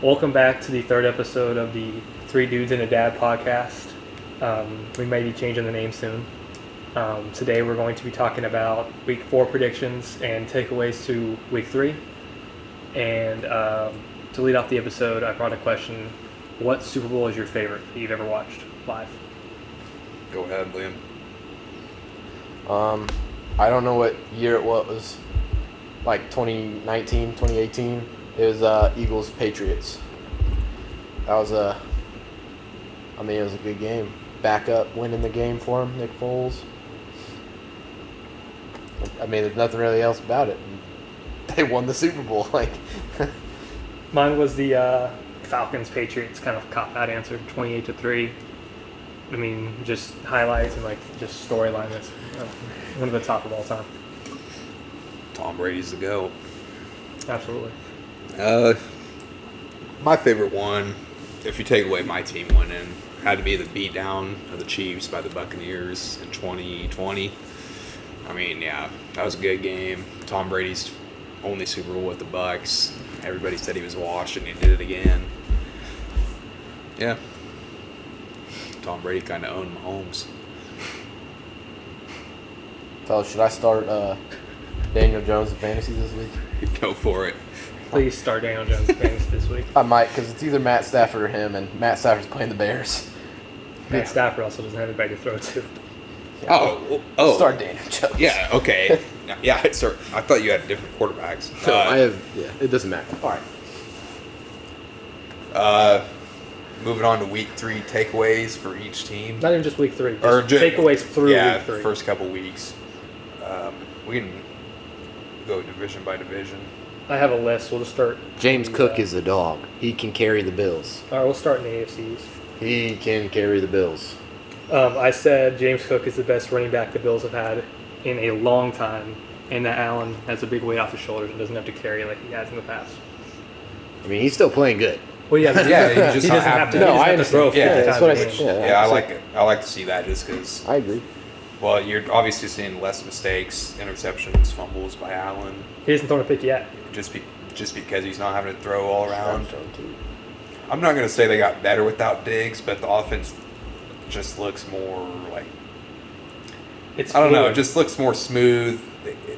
Welcome back to the third episode of the Three Dudes and a Dad podcast. We may be changing the name soon. Today we're going to be talking about Week 4 predictions and takeaways to Week 3. And to lead off the episode, I brought a question. What Super Bowl is your favorite that you've ever watched live? Go ahead, Liam. I don't know what year it was, like 2019, 2018. It was Eagles Patriots. That was it was a good game. Backup winning the game for him, Nick Foles. I mean, there's nothing really else about it. They won the Super Bowl. Mine was the Falcons Patriots, kind of cop-out answer, 28-3. I mean, just highlights and just storyline. That's one of the top of all time. Tom Brady's the GOAT. Absolutely. My favorite one, if you take away my team winning, had to be the beatdown of the Chiefs by the Buccaneers in 2020. I mean, yeah, that was a good game. Tom Brady's only Super Bowl with the Bucs. Everybody said he was washed, and he did it again. Yeah. Tom Brady kind of owned Mahomes. Fellas, should I start Daniel Jones in fantasy this week? Go for it. Please start Daniel Jones fans this week. I might, because it's either Matt Stafford or him, and Matt Stafford's playing the Bears. Matt Stafford also doesn't have anybody to throw to. Yeah. Oh. Start Daniel Jones. Yeah, okay. Yeah, I thought you had different quarterbacks. So I have, it doesn't matter. All right. Moving on to Week 3 takeaways for each team. Not even just Week 3. Or takeaways through Week 3. First couple weeks. We can go division by division. I have a list. We'll just start. James Cook is a dog. He can carry the Bills. All right, we'll start in the AFCs. He can carry the Bills. I said James Cook is the best running back the Bills have had in a long time, and that Allen has a big weight off his shoulders and doesn't have to carry like he has in the past. I mean, he's still playing good. Well, yeah, Yeah, you just he doesn't have to. No, he doesn't I have to throw 50 understand. Yeah, times that's what a I game. said. Yeah, I like it. I like to see that just because, I agree. well, you're obviously seeing less mistakes, interceptions, fumbles by Allen, He hasn't thrown a pick yet. just because he's not having to throw all around. I'm not going to say they got better without Diggs, but the offense just looks more like, It's I don't know, it fluid. just looks more smooth.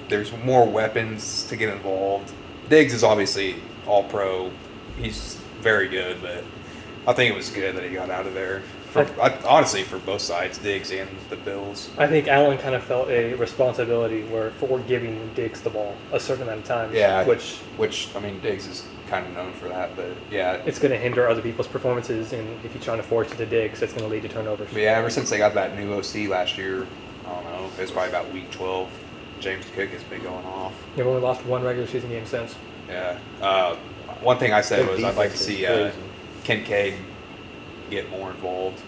There's more weapons to get involved. Diggs is obviously all pro. He's very good, but I think it was good that he got out of there. Honestly, for both sides, Diggs and the Bills. I think Allen kind of felt a responsibility for giving Diggs the ball a certain amount of times. Yeah, Which I mean, Diggs is kind of known for that, but yeah. it's going to hinder other people's performances, and if you're trying to force it to Diggs, it's going to lead to turnovers. But yeah, ever since they got that new OC last year, I don't know, it was probably about week 12, James Cook has been going off. They've only lost one regular season game since. Yeah. One thing I said Their was I'd like to defense see is crazy. Kincaid get more involved,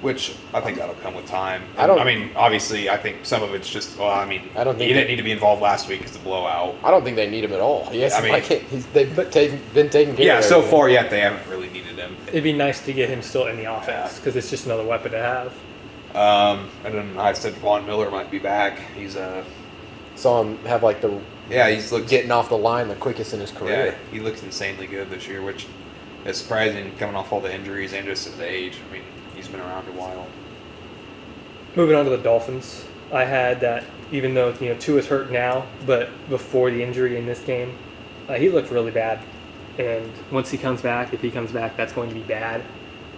which I think that'll come with time. I mean, obviously, I think some of it's just, I don't think he didn't need to be involved last week because the blowout. I don't think they need him at all. Yes, I mean- they've been taking care Yeah, of so everything. far yet they haven't really needed him. It'd be nice to get him still in the offense because it's just another weapon to have. And then I said Von Miller might be back. He's Saw him have he's looked getting off the line the quickest in his career. Yeah, he looks insanely good this year, which is surprising coming off all the injuries and just his age. I mean, he's been around a while. Moving on to the Dolphins, I had that even though Tua's hurt now, but before the injury in this game, he looked really bad. And once he comes back, if he comes back, that's going to be bad.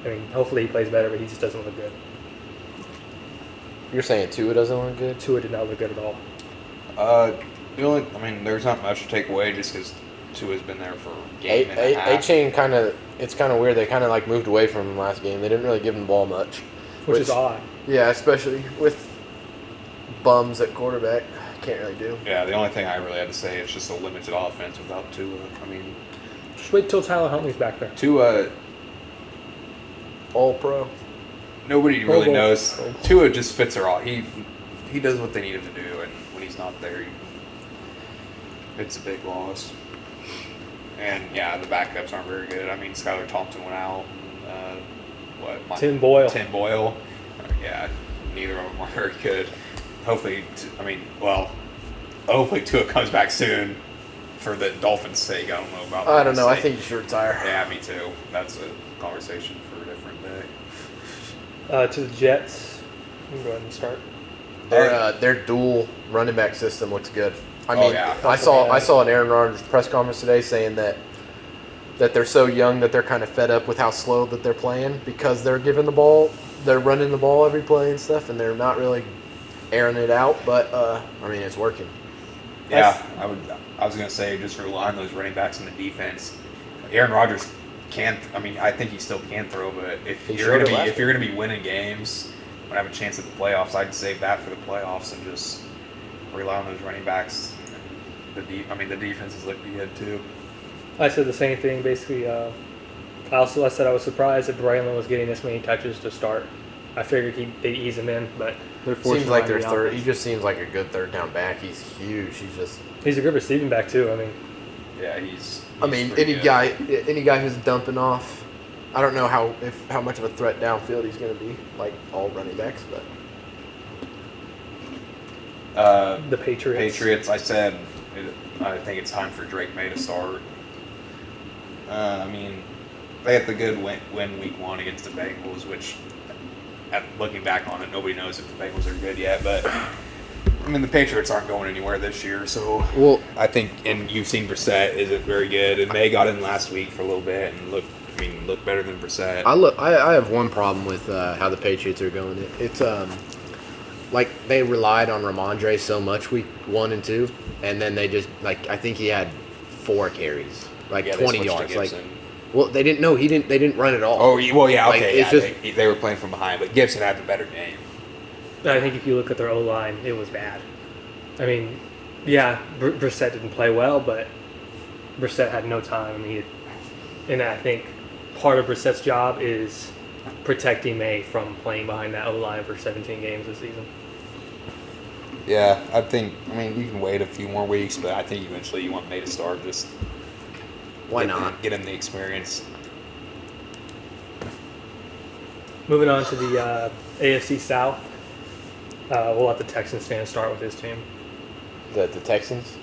I mean, hopefully he plays better, but he just doesn't look good. You're saying Tua doesn't look good? Tua did not look good at all. There's not much to take away just because Tua's been there for a game and a half. A-Chain it's kind of weird. They kind of moved away from him last game. They didn't really give him the ball much. Which is odd. Yeah, especially with bums at quarterback. Can't really do. Yeah, the only thing I really had to say is just a limited offense without Tua. I mean, Just wait till Tyler Huntley's back there. Tua, All pro. nobody Pro really Bowl. knows. Pro Bowl. Tua just fits her all. He does what they need him to do, and when he's not there, it's a big loss. And yeah, the backups aren't very good. I mean, Skylar Thompson went out. Tim Boyle. Tim Boyle. Yeah, neither of them are very good. Hopefully Tua comes back soon. for the Dolphins' sake, I don't know about. I don't know. I sake. think you should retire. Yeah, me too. That's a conversation for a different day. To the Jets. You can go ahead and start. Their dual running back system looks good. I Oh, mean, yeah. I saw an Aaron Rodgers press conference today saying that they're so young that they're kind of fed up with how slow that they're playing because they're giving the ball, they're running the ball every play and stuff, and they're not really airing it out. But I mean, it's working. Yeah, I was gonna say just rely on those running backs in the defense. Aaron Rodgers can't. I mean, I think he still can throw, but if He you're showed gonna it be last winning games, and have a chance at the playoffs, I'd save that for the playoffs and just rely on those running backs. The defenses look good too. I said the same thing. Basically, I said I was surprised that Braylon was getting this many touches to start. I figured they'd ease him in, but they're forcing Seems like him their on the third. offense. He just seems like a good third down back. He's huge. He's a good receiving back too. I mean, Yeah, he's I mean, pretty good. any guy who's dumping off. I don't know how much of a threat downfield he's going to be, like all running backs, but the Patriots. I said I think it's time for Drake May to start. I mean, they had the good win week 1 against the Bengals, which, looking back on it, nobody knows if the Bengals are good yet. But I mean, the Patriots aren't going anywhere this year, so I think. And you've seen Brissett isn't very good, and May got in last week for a little bit and looked better than Brissett. I have one problem with how the Patriots are going. It's like they relied on Ramondre so much week 1 and 2, and then they just I think he had 4 carries, like Yeah, they 20 switched to yards. Like, Gibson. well, they didn't know they didn't run at all. Oh, well, yeah, Like, okay, it's yeah, just- they were playing from behind, but Gibson had the better game. I think if you look at their O-line, it was bad. I mean, yeah, Brissett didn't play well, but Brissett had no time. I mean, and I think part of Brissett's job is protecting May from playing behind that O-line for 17 games this season. Yeah, I mean, you can wait a few more weeks, but I think eventually you want May to start. Just Why not? Get him the experience. Moving on to the AFC South, we'll let the Texans fan start with his team. The Texans.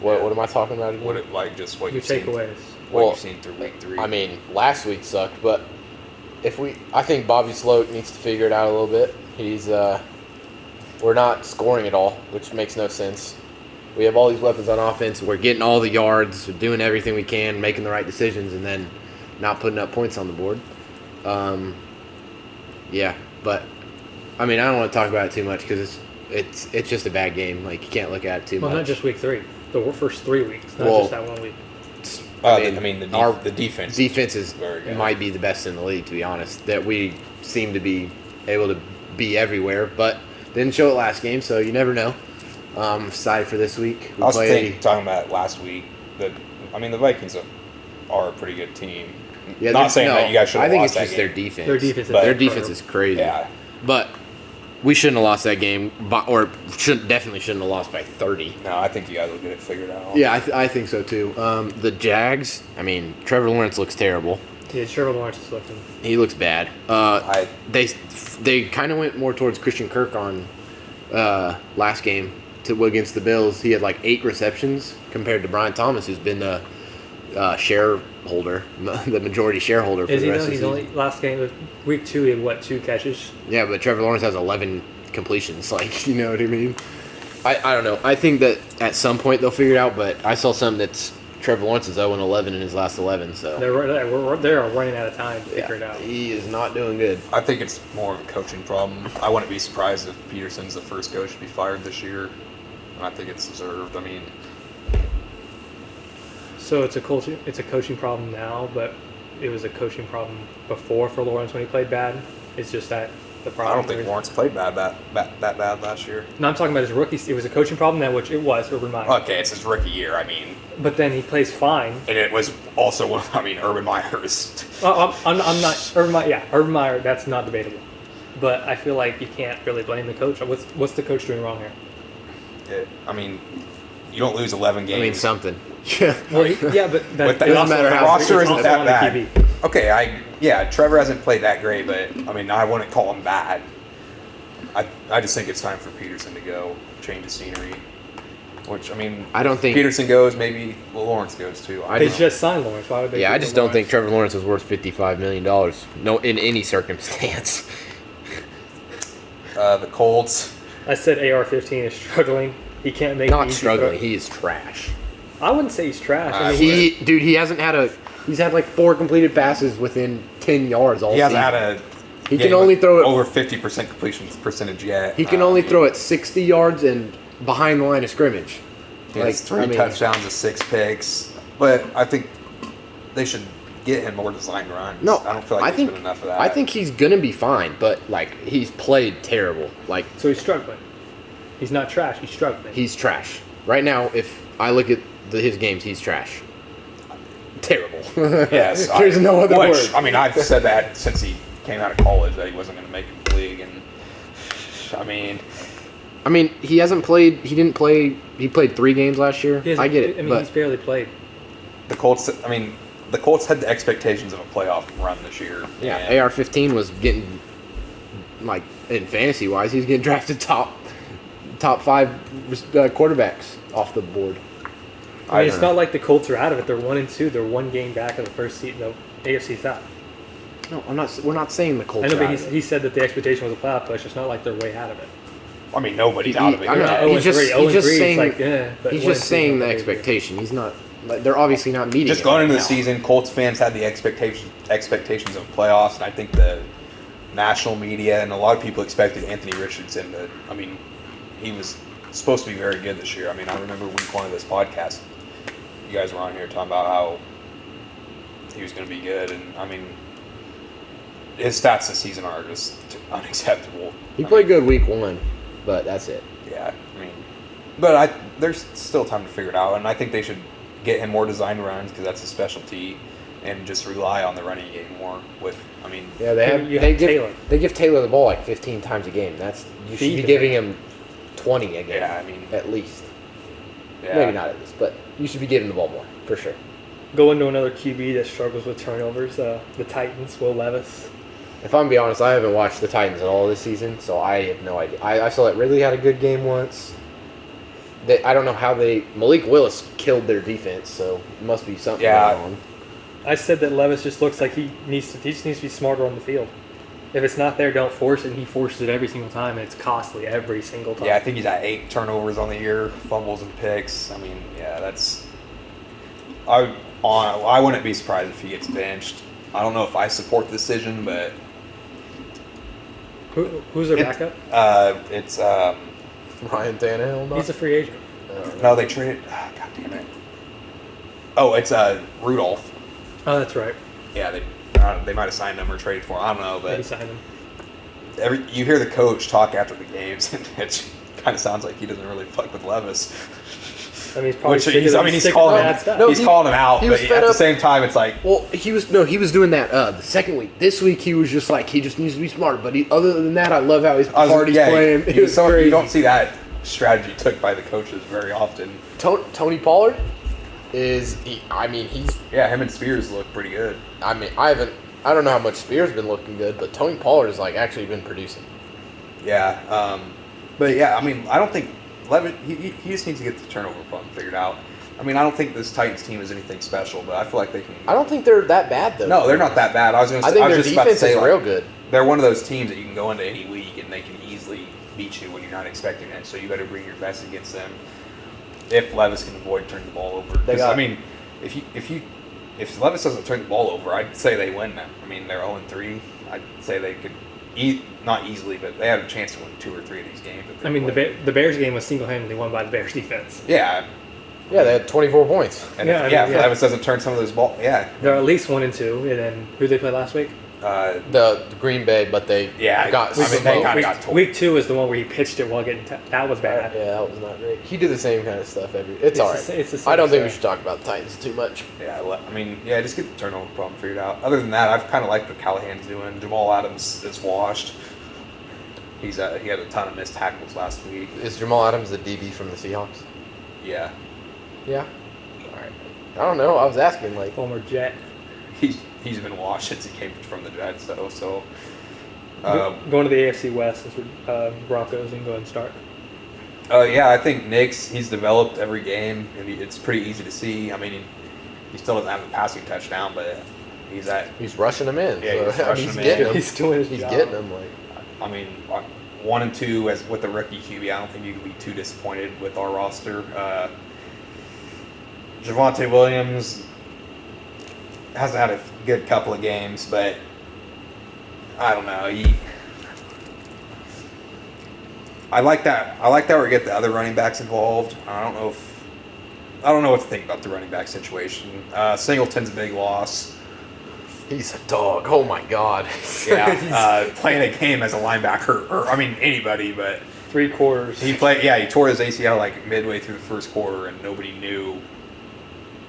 What am I talking about again? What Your you've seen, takeaways. Well, you've seen through week 3. I mean, last week sucked, but I think Bobby Sloat needs to figure it out a little bit. He's we're not scoring at all, which makes no sense. We have all these weapons on offense. We're getting all the yards, we're doing everything we can, making the right decisions, and then not putting up points on the board. Yeah, but I mean, I don't want to talk about it too much because it's just a bad game. Like, you can't look at it too Well, much. not just week 3. The first 3 weeks, not Well, just that 1 week. the defense. Defense is very good. might be the best in the league, to be honest. That we seem to be able to be everywhere, but didn't show it last game, so you never know. Excited for this week. I was talking about last week that the Vikings are a pretty good team. Not saying that you guys should have I think lost it's just that their game. defense. Their defense is Their superb. defense is crazy. Yeah, But we shouldn't have lost that game, or definitely shouldn't have lost by 30. no, I think you guys will get it figured out. Yeah, I think so too. The Jags, Trevor Lawrence looks terrible. Yeah, Trevor Lawrence is looking. He looks bad. They kind of went more towards Christian Kirk on last game against the Bills. He had like 8 receptions compared to Brian Thomas, who's been the shareholder, the majority shareholder for Is the he rest though? of the He's season. only last game, week 2, he had 2 catches? Yeah, but Trevor Lawrence has 11 completions. Like, you know what I mean? I don't know. I think that at some point they'll figure it out, but I saw something that's Trevor Lawrence is 0-11 in his last 11, so They're running out of time to figure it out. he is not doing good. I think it's more of a coaching problem. I wouldn't be surprised if Peterson's the first coach to be fired this year. And I think it's deserved. I mean, So it's a coaching problem now, but it was a coaching problem before for Lawrence when he played bad. It's just that the I problem. don't think Lawrence played that bad last year. No, I'm talking about his rookie. It was a coaching problem that which it was Urban Meyer. Okay, it's his rookie year. But then he plays fine. And it was also Urban Meyer's. I'm not Urban Meyer. Yeah, Urban Meyer. That's not debatable. But I feel like you can't really blame the coach. What's the coach doing wrong here? You don't lose 11 games. Something. Yeah. Well, yeah, but But that the doesn't matter how- roster it's isn't also that on the bad. QB. Okay, Trevor hasn't played that great, but I wouldn't call him bad. I just think it's time for Peterson to go, change the scenery. Which, I mean, I don't think. Peterson goes, maybe Lawrence goes too. I They just- just signed Lawrence. Why would they? Yeah, I keep just don't Lawrence? think Trevor Lawrence is worth $55 million. No, in any circumstance. The Colts. I said AR-15 is struggling. He can't make. Not easy struggling. throw- He is trash. I wouldn't say he's trash. I mean, He hasn't had a. He's had like 4 completed passes within 10 yards all He hasn't season. had a. He game can only with throw it. over 50% completion percentage yet. He can only throw it 60 yards and behind the line of scrimmage. He has 3 touchdowns and 6 picks, but I think they should get him more designed runs. No, I don't feel like there's been enough of that. I think he's gonna be fine, but like he's played terrible. Like so he's struggling. He's not trash. He's struggling. he's trash right now. If I look at his games, he's trash. Terrible. Yes, There's no other which, word. I mean, I've said that since he came out of college that he wasn't going to make the league, and I mean, he hasn't played. He didn't play. He played 3 games last year. He hasn't- I get it, I mean, but he's barely played. the Colts. I mean, the Colts had the expectations of a playoff run this year. yeah, and AR-15 was getting like in fantasy wise, he's getting drafted top 5 quarterbacks off the board. I mean, don't it's know. not like the Colts are out of it. They're 1-2. They're 1 game back of the first seat in the AFC South. No, I'm not. We're not saying the Colts. I know, are but out of it. he said that the expectation was a playoff push. It's not like they're way out of it. I mean, nobody's out of it. I know. yet. Oh, He's just, 0-3. he's just 0-3, saying. it's like, eh, but he's 1-2 just saying the is not expectation. He's not. Like, they're obviously not meeting. Just it going right into the now. season, Colts fans had the expectations of playoffs, and I think the national media and a lot of people expected Anthony Richardson to. I mean, he was supposed to be very good this year. I mean, I remember week 1 of this podcast, you guys were on here talking about how he was going to be good, and I mean, his stats this season are just unacceptable. He played good week 1, but that's it. Yeah, I mean, but there's still time to figure it out, and I think they should get him more designed runs because that's his specialty, and just rely on the running game more. With, I mean, Yeah, they have. You They have give Taylor. They give Taylor the ball like 15 times a game. That's you should Feed be him. giving him 20 a game. Yeah, I mean- at least. yeah, Maybe not at least, but you should be giving the ball more for sure. Going to another QB that struggles with turnovers, the Titans, Will Levis. If I'm being honest, I haven't watched the Titans at all this season, so I have no idea. I saw that Ridley had a good game once. I don't know how Malik Willis killed their defense, so it must be something Yeah. going on. I said that Levis just looks like he just needs to be smarter on the field. If it's not there, don't force it, and he forces it every single time, and it's costly every single time. yeah. I think he's at 8 turnovers on the year, fumbles and picks. I mean, yeah, that's. I wouldn't be surprised if he gets benched. I don't know if I support the decision, but Who's their backup? it's Ryan Tannehill, not? He's a free agent. no, they traded. God damn it. Oh, it's Rudolph. Oh, that's right. Yeah, they might have signed him or traded for him. I don't know, Yeah, he but signed him. you hear the coach talk after the games, and it kind of sounds like he doesn't really fuck with Levis. I mean, he's probably Which sick of he's sick of calling bad him. stuff. No, He's he- calling him out, he but was fed at the up. same time, it's like, Well, he was doing that the second week. This week he was just like he just needs to be smart. But other than that, I love how his party's playing. It was crazy. you don't see that strategy took by the coaches very often. Tony Pollard he's Yeah, him and Spears look pretty good. I don't know how much Spears been looking good, but Tony Pollard has like actually been producing. Yeah, but yeah, I mean, I don't think Levis. He just needs to get the turnover problem figured out. I mean, I don't think this Titans team is anything special, but I feel like they can. I don't think they're that bad though. No, they're not that bad. I was I think their just about to defense say, is like, real good. They're one of those teams that you can go into any week and they can easily beat you when you're not expecting it. So you better bring your best against them. If Levis can avoid turning the ball over, They 'Cause, got- I mean, if Levis doesn't turn the ball over, I'd say they win now. I mean, they're 0-3. I'd say they could not easily, but they have a chance to win 2 or 3 of these games. if they I mean, play. the Bears game was single-handedly won by the Bears defense. Yeah, Yeah, they had 24 points. and Yeah, if I mean, yeah. Levis doesn't turn some of those balls, yeah, They're at least 1-2, and then who they play last week? The Green Bay, but they Yeah, got I mean, they smoked. kinda got told. Week 2 is the one where he pitched it while getting that was bad. Yeah, that was not great. He did the same kind of stuff It's It's all the right. sa- it's the same I don't think we stuff. should talk about the Titans too much. Yeah, I mean, yeah, just get the turnover problem figured out. Other than that, I've kind of liked what Callahan's doing. Jamal Adams is washed. He had a ton of missed tackles last week. Is Jamal Adams the DB from the Seahawks? Yeah, Yeah. All right. I don't know. I was asking like. Former Jet. he's been washed since he came from the Jets, though. So Going to the AFC West since we're Broncos and go ahead and start. Yeah, I think Nix, he's developed every game, and it's pretty easy to see. I mean, he still doesn't have a passing touchdown, but He's rushing them in. Yeah, he's rushing he's them getting in. them. He's doing his He's job. getting them. Like, I mean, 1 and 2 as with the rookie QB. I don't think you can be too disappointed with our roster. Javonte Williams hasn't had a good couple of games, but I don't know. I like that. I like that we get the other running backs involved. I don't know what to think about the running back situation. Singleton's a big loss. he's a dog. Oh my God. Yeah, playing a game as a linebacker, or I mean anybody, but 3 quarters. he played. Yeah, he tore his ACL like midway through the first quarter, and nobody knew.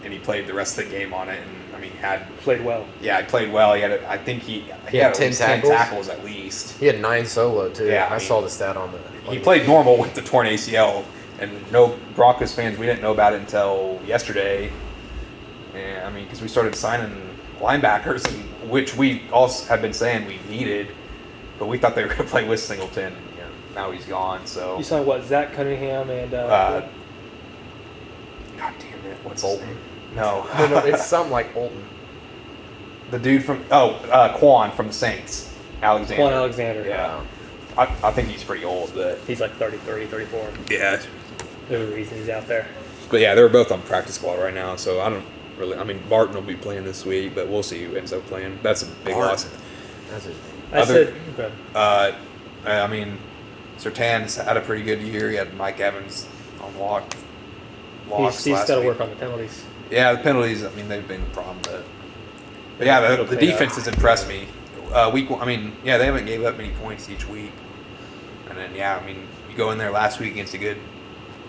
And he played the rest of the game on it, and I mean played well. he played well. He had, I think he had had at 10 least tackles? 10 tackles at least. He had 9 solo too. Yeah, I I mean, saw the stat on the. He played normal with the torn ACL, and no Broncos fans, we didn't know about it until yesterday. And I mean, because we started signing linebackers, which we also have been saying we needed, but we thought they were going to play with Singleton. You know, now he's gone. So You signed what? Zach Cunningham and God damn it, what's his name? No, No, it's something like Olton. the dude from Quan from the Saints, Alexander. Quan Alexander. Yeah, I think he's pretty old, but He's like 33, 34. yeah. There's a reason he's out there. But yeah, they're both on practice squad right now, so I don't really. I mean, Barton will be playing this week, but we'll see who ends up playing. That's a big loss. That's it. I mean, Surtan's had a pretty good year. He had Mike Evans on locks He's last got to week. work on the penalties. Yeah, the penalties. I mean, they've been a problem, but yeah, It'll the clean defense up. has impressed me. Week one, I mean, yeah, they haven't gave up many points each week, and then yeah, I mean, you go in there last week against a good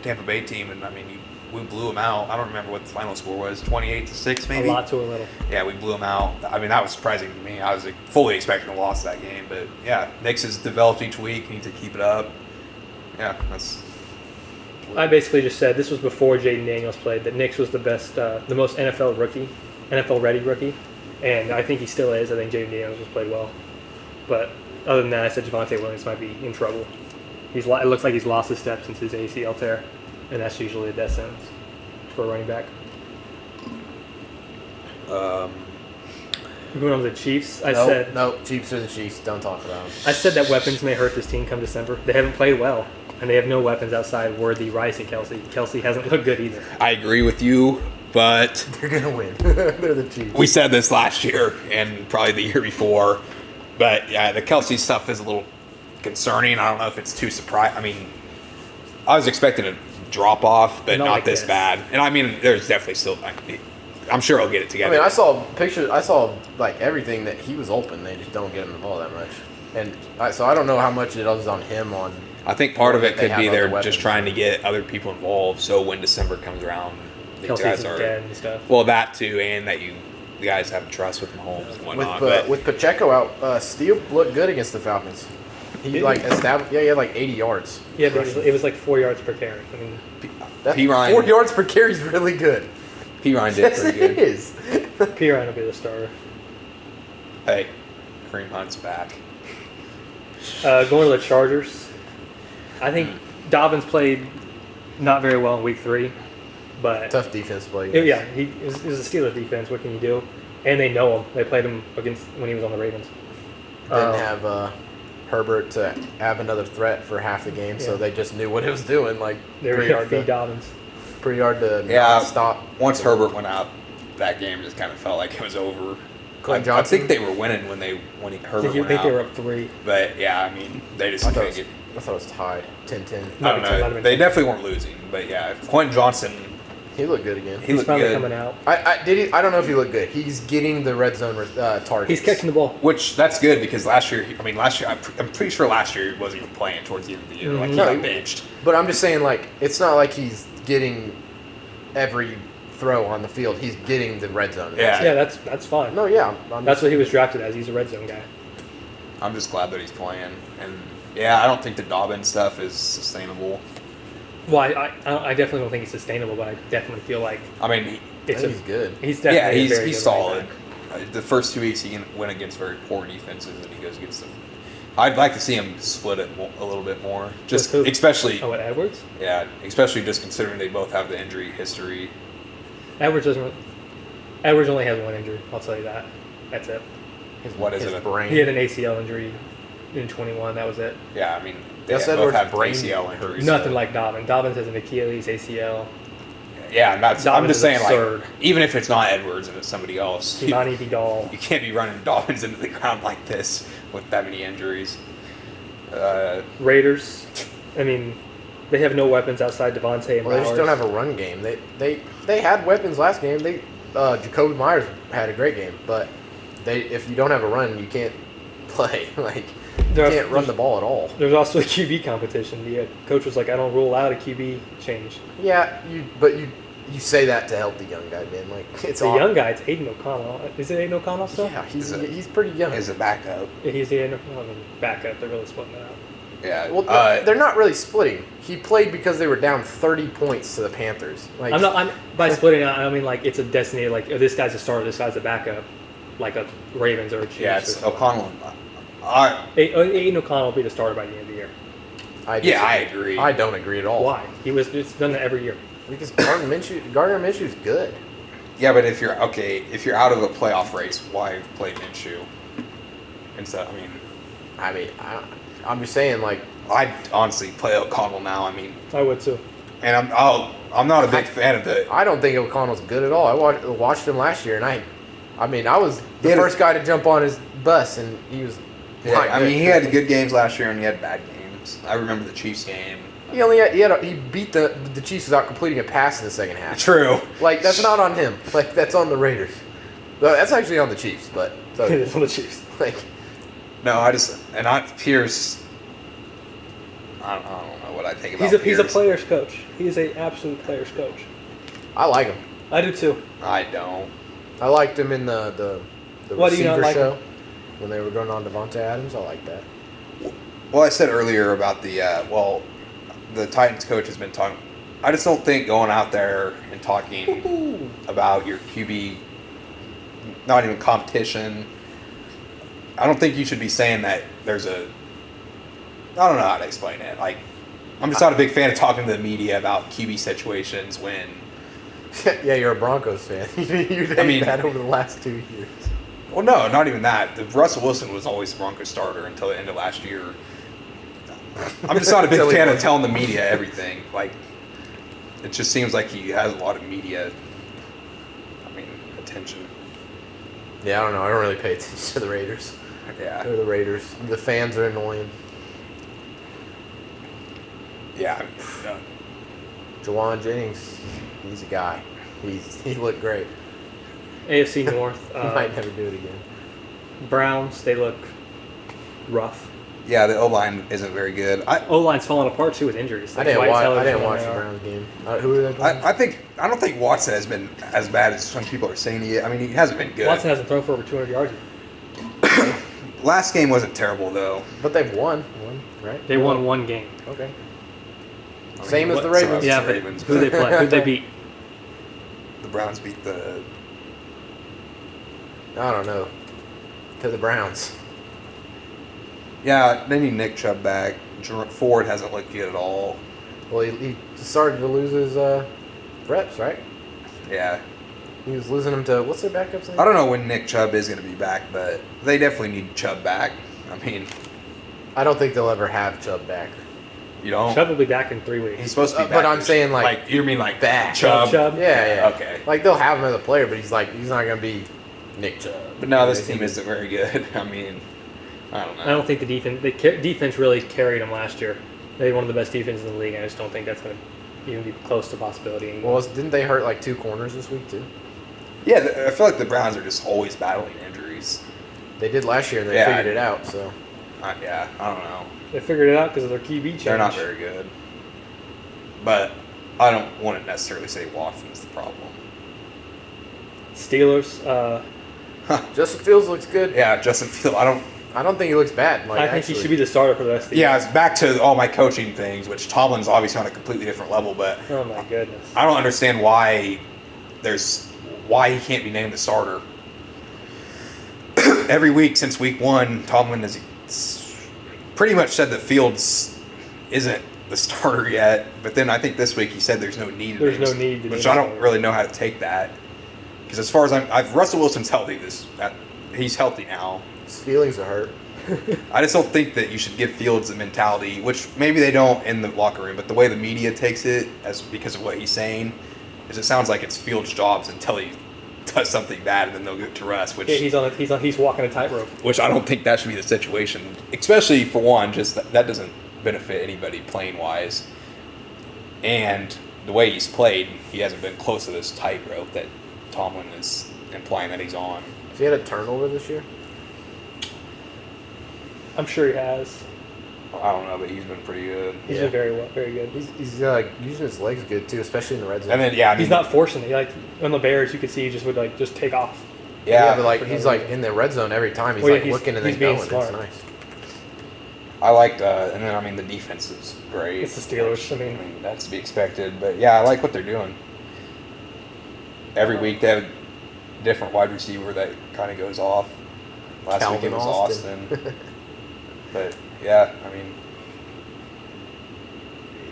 Tampa Bay team, and I mean, we blew them out. I don't remember what the final score was, 28-6 maybe. A lot to a little. Yeah, we blew them out. I mean, that was surprising to me. I was like, fully expecting a loss that game, but yeah, Nix has developed each week. Needs to keep it up. Yeah, that's. I basically just said this was before Jaden Daniels played that Nix was the best, the most NFL ready rookie, and I think he still is. I think Jaden Daniels has played well, but other than that, I said Javonte Williams might be in trouble. It looks like he's lost a step since his ACL tear, and that's usually a death sentence for a running back. Moving on to the Chiefs, I said Chiefs are the Chiefs. Don't talk about them. I said that weapons may hurt this team come December. They haven't played well, and they have no weapons outside Worthy, Rice, and Kelsey. Kelsey hasn't looked good either. I agree with you, but They're gonna win. They're the Chiefs. we said this last year and probably the year before. But yeah, the Kelsey stuff is a little concerning. I don't know if it's too surprising. I mean, I was expecting a drop off, but Not not like this this. bad. And I mean, there's definitely still. I'm sure he'll get it I together. mean, I saw pictures. I saw like everything that he was open. They just don't get him the ball that much. And so I don't know how much it was on him. I think part of it They could have be other they're weapons. just trying to get other people involved. So when December comes around, the Kelsey's guys is are dead and stuff. well that too, and that the guys have trust with Mahomes and whatnot. With Pacheco out, Steele looked good against the Falcons. He Did like he? established. Yeah, he had like 80 yards. Yeah, but it was like 4 yards per carry. I mean, That's P. Ryan- 4 yards per carry is really good. P. Ryan did Yes, pretty it good. is. Pirine will be the starter. Hey, Kareem Hunt's back. Going to the Chargers, I think Dobbins played not very well in Week 3, but Tough defense play. yeah, it was a Steelers defense. What can you do? And they know him. They played him against when he was on the Ravens. Didn't have Herbert to have another threat for half the game, so Yeah. they just knew what it was doing. Like They were pretty going to hard feed to Dobbins. Yeah, not stop. Once Herbert went out, that game just kind of felt like it was over. Clint I Johnson? think they were winning when Herbert Did you went think out. they were up 3? But yeah, I mean, they just I thought, couldn't it get. was, I thought it was tied, 10-10. I don't Might have know. been They 10. definitely weren't losing, but yeah, Quentin Johnson, He looked good again. he He's looked finally good. coming out. I don't know if he looked good. He's getting the red zone targets. He's catching the ball. Which that's good because last year, I'm pretty sure last year he wasn't even playing towards the end of the year. Like he No, got he- benched. But I'm just saying, like, it's not like he's getting every throw on the field. He's getting the red zone. Yeah. Yeah, that's fine. No, yeah. I'm That's what he was drafted as. He's a red zone guy. I'm just glad that he's playing, and yeah, I don't think the Dobbins stuff is sustainable. Well, I definitely don't think he's sustainable, but I definitely feel like I mean, I it's think he's good. He's yeah, definitely a very he's good solid. running back. The first 2 weeks he went against very poor defenses, and he goes against I'd like to see him split it a little bit more. Just With who? especially, Oh, what, Edwards? yeah, especially just considering they both have the injury history. Edwards doesn't. Edwards only has one injury. I'll tell you that. That's it. What is his it? brain. He had an ACL injury in 21. That was it. Yeah, I mean, they Gus both Edwards' have brain ACL hurt. injuries. Nothing so- like Dobbins. Dobbins has an Achilles, ACL. Yeah, I'm Dobbins just is saying, absurd. like, even if it's not Edwards and it's somebody else, you Imani Vidal. can't be running Dobbins into the ground like this with that many injuries. Raiders. I mean, they have no weapons outside Devontae and Well, they just Bowers. don't have a run game. They had weapons last game. Jacoby Myers had a great game, but if you don't have a run, you can't play. Like you can't run the ball at all. There's also a QB competition. The coach was like, I don't rule out a QB change. Yeah, but you say that to help the young guy, man. Like it's The all, young guy, it's Aiden O'Connell. Is it Aiden O'Connell still? Yeah, Is it- he's pretty young. Is a backup. Yeah, he's the Aiden O'Connell. I mean, backup. They're really splitting it out. Yeah. Well, they're not really splitting. He played because they were down 30 points to the Panthers. Like I'm by splitting out. I don't mean like it's a designated like oh, this guy's a starter, this guy's a backup, like a Ravens or a Chiefs. yeah, or it's something. O'Connell. Aiden O'Connell will be the starter by the end of the year. I agree. I don't agree at all. Why? It's done that every year. Because Gardner Minshew's good. Yeah, but if you're out of a playoff race, why play Minshew? Instead, I mean, I'm just saying, like, I'd honestly play O'Connell now. I mean, I would too. and I'm not a big fan of the. I don't think O'Connell's good at all. I watched him last year, and I mean, I was the He had first guy to jump on his bus, and he was. Yeah, not I mean, good. he had good games last year and he had bad games. I remember the Chiefs game. He beat the Chiefs without completing a pass in the second half. True. Like that's not on him. Like that's on the Raiders. Well, that's actually on the Chiefs, but It so, is on the Chiefs. like No, Pierce. I don't know what I think about. He's a Pierce. player's coach. He's an absolute player's coach. I like him. I do too. I don't. I liked him in the Why do you not receiver like show him? when they were going on Devontae Adams. I like that. Well, I said earlier about the Titans coach has been talking. I just don't think going out there and talking about your QB, not even competition. I don't think you should be saying that there's a. I don't know how to explain it. Like, I'm just not a big fan of talking to the media about QB situations when. Yeah, you're a Broncos fan. You've hated that over the last 2 years. Well, no, not even that. Russell Wilson was always the Broncos starter until the end of last year. I'm just not a big Until he fan of wasn't. telling the media everything. Like, it just seems like he has a lot of media. Attention. Yeah, I don't know. I don't really pay attention to the Raiders. Yeah. They're the Raiders. The fans are annoying. Yeah. Jawan Jennings, he's a guy. He looked great. AFC North. He might never do it again. Browns. They look rough. Yeah, the O line isn't very good. O line's falling apart too with injuries. I didn't White watch. Taylor's I didn't one watch they the are. Browns game. Who are they playing? I don't think Watson has been as bad as some people are saying he is. I mean, he hasn't been good. Watson hasn't thrown for over 200 yards yet. Last game wasn't terrible though. But they've won, right? They won one game. Okay. I mean, Same as the what- Ravens. so Yeah, the but Ravens, who they play? Who they beat? The Browns beat the. I don't know. To the Browns. Yeah, they need Nick Chubb back. Ford hasn't looked good at all. Well, he started to lose his reps, right? Yeah. He was losing them to what's their backups name? I don't know when Nick Chubb is going to be back, but they definitely need Chubb back. I mean, I don't think they'll ever have Chubb back. you don't. Chubb will be back in 3 weeks. He's supposed to be But back. I'm saying, like, you mean like back. Chubb? Chubb? Yeah. Okay. Like they'll have him as a player, but he's not gonna be Nick Chubb. But no, this They team think- isn't very good. I mean, I don't know. I don't think the defense really carried them last year. They had one of the best defenses in the league. I just don't think that's going to even be close to possibility anymore. Well, didn't they hurt like 2 corners this week too? Yeah, I feel like the Browns are just always battling injuries. They did last year and they Yeah, figured it out. So Yeah, I don't know. They figured it out because of their QB change. They're not very good. But I don't want to necessarily say Watson's the problem. Steelers. Justin Fields looks good. Yeah, Justin Fields. I don't think he looks bad. Like, I think he should be the starter for the rest of the Yeah, year. it's back to all my coaching things, which Tomlin's obviously on a completely different level, but Oh my goodness. I don't understand why he can't be named the starter. Every week since week 1, Tomlin is pretty much said that Fields isn't the starter yet. But then I think this week he said there's no need. There's no need to which name I don't him. really know how to take that. Because as far as Russell Wilson's healthy. He's healthy now. His feelings are hurt. I just don't think that you should give Fields the mentality, which maybe they don't in the locker room, but the way the media takes it, as because of what he's saying, is it sounds like it's Fields' jobs until he does something bad, and then they'll get to rest. Which Yeah, he's walking a tightrope. which I don't think that should be the situation, especially for one, just that doesn't benefit anybody playing wise. And the way he's played, he hasn't been close to this tightrope that Tomlin is implying that he's on. Has he had a turnover this year? I'm sure he has. I don't know, but he's been pretty good. He's Yeah. been very good. He's using his legs good too, especially in the red zone. And then I mean, He's not forcing it. Like on the Bears, you could see he just would just take off. yeah, but like for he's no like reason. in the red zone every time. He's Well, yeah, like he's- looking and he's then being going. smart. It's nice. I liked, and then I mean the defense is great. It's the Steelers. I mean, That's to be expected, but yeah, I like what they're doing. Every week they have a different wide receiver that kind of goes off. Last week Calvin it was Austin. Austin. But yeah, I mean,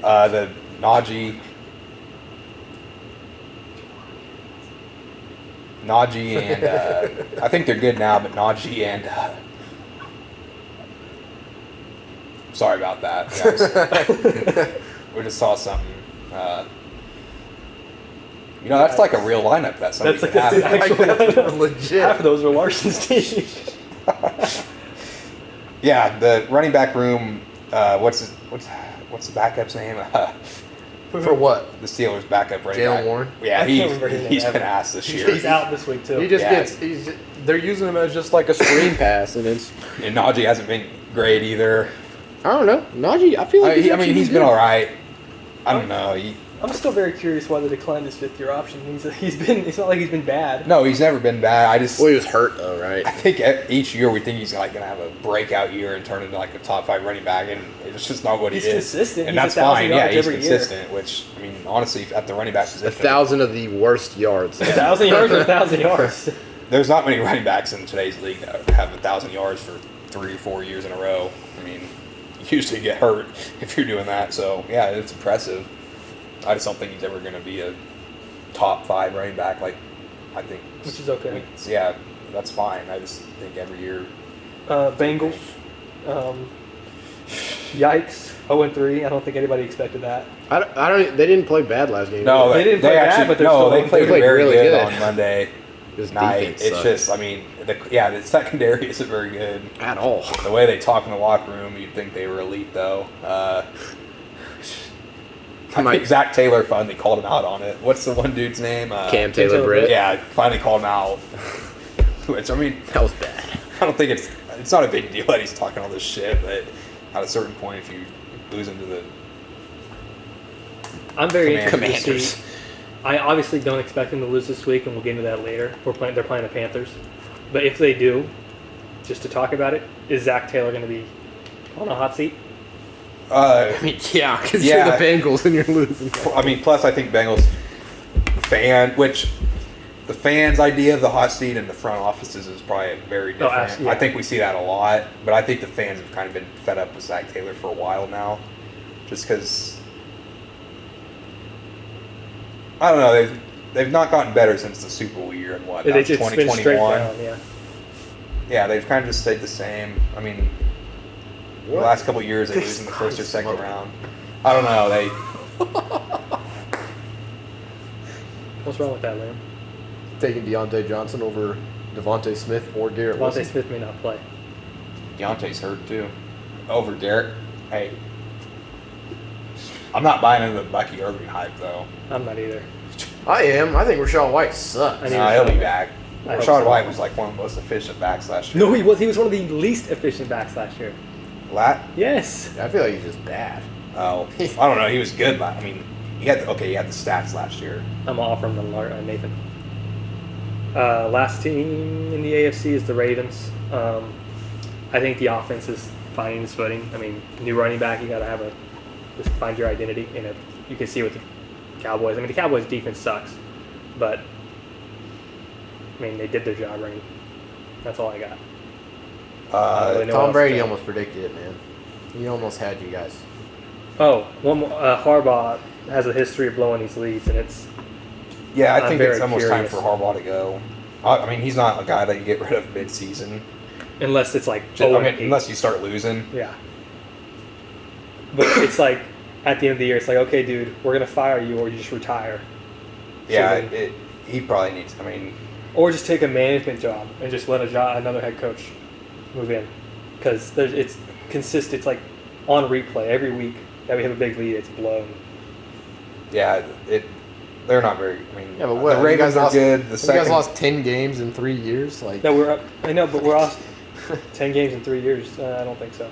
the Najee and I think they're good now, but Najee and sorry about that, guys. We just saw something. That's like a real lineup that somebody That's could like have. an actual lineup. Legit. Half of those are Larson's team. Yeah, the running back room. What's the backup's name? For what? The Steelers' backup running Jalen back. Warren? Yeah, I can't remember his name he's been ever. asked this year. He's out this week too. He just Yeah. gets. They're using him as just like a screen pass, and it's. And Najee hasn't been great either. I don't know. Najee, I feel like. He's been all right. I don't know. I'm still very curious why they declined his fifth-year option. It's not like he's been bad. No, he's never been bad. Well, he was hurt though, right? I think each year we think he's like gonna have a breakout year and turn into like a top 5 running back, and it's just not what he He's is. consistent. And He's that's 1,000 fine. Yeah, yards he's every year. consistent. Which I mean, honestly, at the running back position, 1,000 of the worst yards. 1,000 yards or 1,000 yards. there's not many running backs in today's league that have 1,000 yards for 3 or 4 years in a row. I mean, you usually get hurt if you're doing that. So yeah, it's impressive. I just don't think he's ever going to be a top 5 running back. Like I think, Which is okay. Yeah, that's fine. I just think every year. Bengals. Yikes. 0-3. I don't think anybody expected that. I don't. They didn't play bad last game. No, They didn't play bad, but they're still they played played very really good good. on Monday His night. defense It's sucked. just, I mean, the secondary isn't very good. at all. The way they talk in the locker room, you'd think they were elite, though. I think Zach Taylor finally called him out on it. What's the one dude's name? Cam Taylor Britt. Yeah, finally called him out. Which, I mean, That was bad. I don't think it's not a big deal that he's talking all this shit, but at a certain point, if you lose him to the I'm very interested to Commanders. see. I obviously don't expect them to lose this week, and we'll get into that later. They're playing the Panthers. But if they do, just to talk about it, is Zach Taylor going to be on a hot seat? I mean, yeah, because Yeah. you're the Bengals and you're losing. I mean, plus I think Bengals the fans' idea of the hot seat in the front offices is probably very different. absolutely, yeah. I think we see that a lot, but I think the fans have kind of been fed up with Zach Taylor for a while now, just because I don't know they've not gotten better since the Super Bowl year in what It's been straight 2021. down, yeah. Yeah, they've kind of just stayed the same. I mean, the last couple of years they lose in the first or second round. I don't know. They What's wrong with that, Liam? Taking Deontay Johnson over Devontae Smith or Garrett Devontae Wilson. Smith may not play. Deontay's hurt too. Over Derek. Hey. I'm not buying into the Bucky Irving hype though. I'm not either. I am. I think Rashawn White sucks. I need Nah, he'll be Rashawn. back. I hope Rashawn so. White was like one of the most efficient backs last year. No, he was. He was one of the least efficient backs last year. Lat? Yes. I feel like he's just bad. Oh, I don't know. He was good. I mean, he had the stats last year. I'm offering them Nathan. Last team in the AFC is the Ravens. I think the offense is finding its footing. I mean, new running back, you got to just find your identity. And you can see with the Cowboys. I mean, the Cowboys' defense sucks, but I mean, they did their job right. That's all I got. I don't really know what Tom else Brady to- almost predicted it, man. He almost had you guys. Oh, one more. Harbaugh has a history of blowing these leads, and it's Yeah, I I'm think very it's almost time curious. for Harbaugh to go. I mean, he's not a guy that you get rid of mid-season. unless it's like I 0-8. mean, unless you start losing. Yeah. But it's like at the end of the year, it's like, okay, dude, we're gonna fire you, or you just retire, Yeah, then- he probably needs. I mean, or just take a management job and just let another head coach move in, because it's consistent. It's like on replay every week that we have a big lead, it's blown. yeah, they're not very. I mean, Yeah, but what? the You Ravens guys are lost- good. The You guys second, lost 10 games in 3 years. Like, No, we're up. I know, but we're off 10 games in 3 years. I don't think so.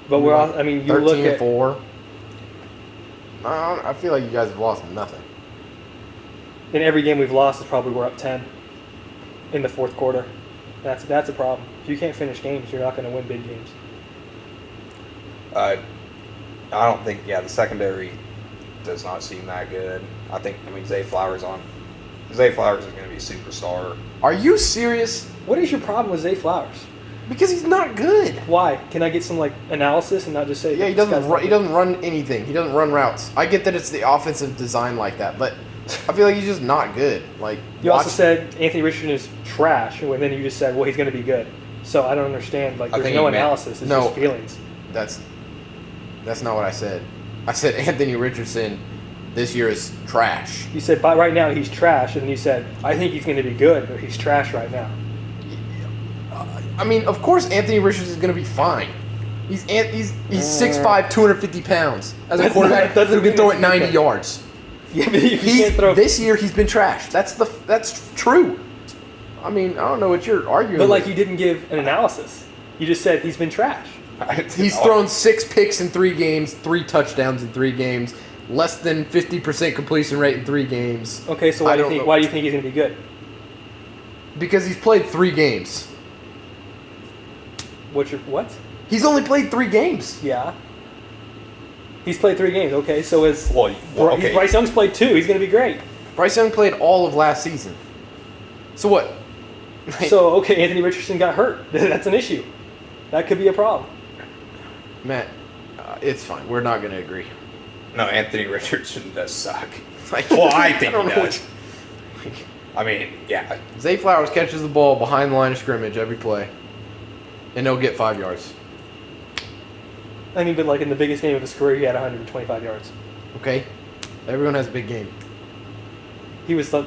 But we're off. I mean, you 13 look and at 4. I feel like you guys have lost nothing. in every game we've lost is probably we're up 10 in the fourth quarter. That's a problem. If you can't finish games, you're not going to win big games. I don't think. Yeah, the secondary does not seem that good. I mean, Zay Flowers is going to be a superstar. Are you serious? What is your problem with Zay Flowers? Because he's not good. Why? Can I get some like analysis and not just say? Yeah, he this doesn't. guy's not He good? doesn't run anything. He doesn't run routes. I get that it's the offensive design like that, but I feel like he's just not good. Like You also watch- said Anthony Richardson is trash, and then you just said, well, he's going to be good. So I don't understand. Like, I there's think no he meant- analysis. It's No. just feelings. that's not what I said. I said Anthony Richardson this year is trash. You said, but right now he's trash, and then you said, I think he's going to be good, but he's trash right now. I mean, of course Anthony Richardson is going to be fine. He's 6'5", 250 pounds as a That's quarterback not- doesn't who can mean throw it's it 90 okay. yards. Yeah, but if you can't throw. This year he's been trash. That's true. I mean, I don't know what you're arguing. But like, with. you didn't give an analysis. You just said he's been trash. He's thrown 6 picks in 3 games, 3 touchdowns in 3 games, less than 50% completion rate in 3 games. Okay, so I why do you don't think? know. Why do you think he's going to be good? Because he's played 3 games. What's your what? He's only played 3 games. Yeah. He's played 3 games. Okay, so is okay. Bryce Young's played 2. He's going to be great. Bryce Young played all of last season. So what? So okay, Anthony Richardson got hurt. That's an issue. That could be a problem. Matt, it's fine. We're not going to agree. No, Anthony Richardson does suck. Like, Well, I think don't he know does. I mean, yeah. Zay Flowers catches the ball behind the line of scrimmage every play, and he'll get 5 yards. I mean, but like in the biggest game of his career, he had 125 yards. Okay? Everyone has a big game. He was the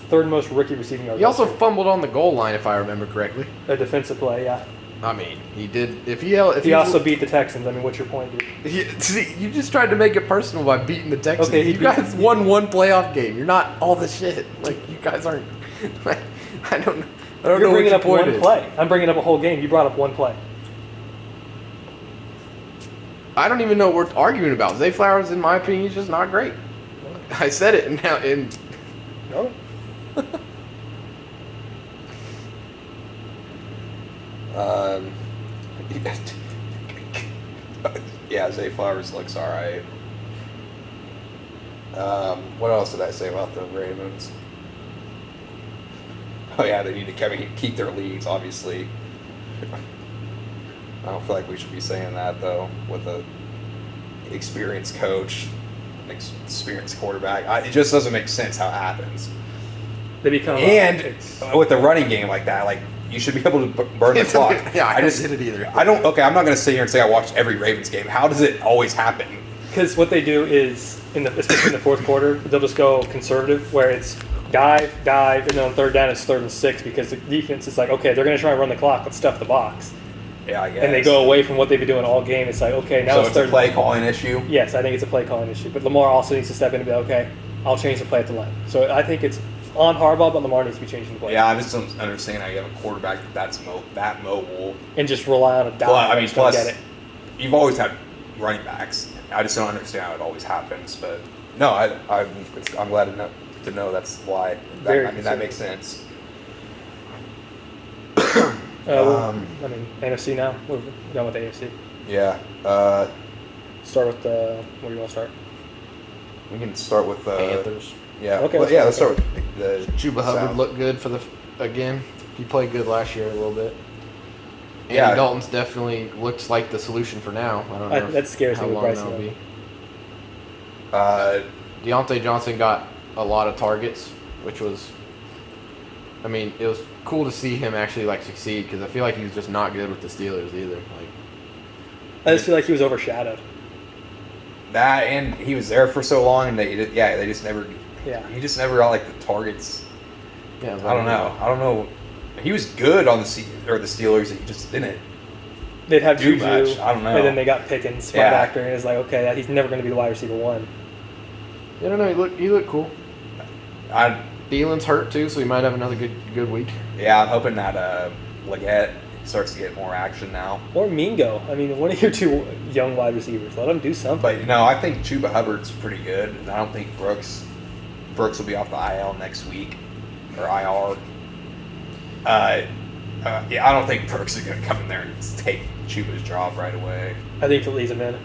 third most rookie receiving yards. He also fumbled on the goal line, if I remember correctly. a defensive play. Yeah. I mean, he did. If He also beat the Texans. I mean, what's your point, dude? See, you just tried to make it personal by beating the Texans. Okay, he you beat- guys won 1 playoff game. You're not all this shit. Like, you guys aren't. I don't know. You're what bringing your up point one is. play. I'm bringing up a whole game. You brought up one play. I don't even know what we're arguing about. Zay Flowers, in my opinion, is just not great. I said it, and now, and No. Yeah, Zay Flowers looks all right. What else did I say about the Ravens? Oh yeah, they need to keep their leads, obviously. I don't feel like we should be saying that though, with a experienced coach, an experienced quarterback. It just doesn't make sense how it happens. They become And with the running game like that, like you should be able to burn the clock. Yeah, I just did it either. I don't. Okay, I'm not going to sit here and say I watched every Ravens game. How does it always happen? because what they do is especially in the fourth quarter, they'll just go conservative where it's dive, and then on third down it's 3rd and 6 because the defense is like, okay, they're going to try and run the clock, let's stuff the box, Yeah, I guess. and they go away from what they've been doing all game. It's like, okay, now So it's it's a third. play calling issue. Yes, I think it's a play calling issue, but Lamar also needs to step in and be like, okay, I'll change the play at the line. So I think it's on Harbaugh, but Lamar needs to be changing the play. Yeah, I just don't understand how you have a quarterback that's that mobile. And just rely on a dive. Plus, I mean, that's gonna plus get it. you've always had running backs. I just don't understand how it always happens. But no, I'm glad to know that's why. Very I mean, that makes sense. I mean, NFC now. We're done with the AFC. Yeah. Start with where do you want to start? We can start with Panthers. Yeah. Okay, Well, let's let's start start with the Chuba Hubbard South. looked good again. He played good last year a little bit. Andy Dalton's definitely looks like the solution for now. I don't know. That scares how me with long Bryce that'll Young. be. Deontay Johnson got a lot of targets, which was, I mean, it was cool to see him actually like succeed because I feel like he was just not good with the Steelers either. Like, I just feel like he was overshadowed. That and he was there for so long, and they just never. Yeah. He just never got like the targets. yeah, I don't know. He was good on the Steelers. He just didn't. They'd have do Juju, much. I don't know. and then they got Pickens right Yeah. after, and it's like, okay, he's never going to be the wide receiver one. I don't know. He looked cool. I Thielen's hurt too, so he might have another good week. I'm hoping that Leggett starts to get more action now. Or Mingo. I mean, one of your two young wide receivers. Let them do something. But I think Chuba Hubbard's pretty good, and I don't think Brooks will be off the IL next week or IR. I don't think Brooks is going to come in there and take Chuba's job right away. I think he'll ease him in.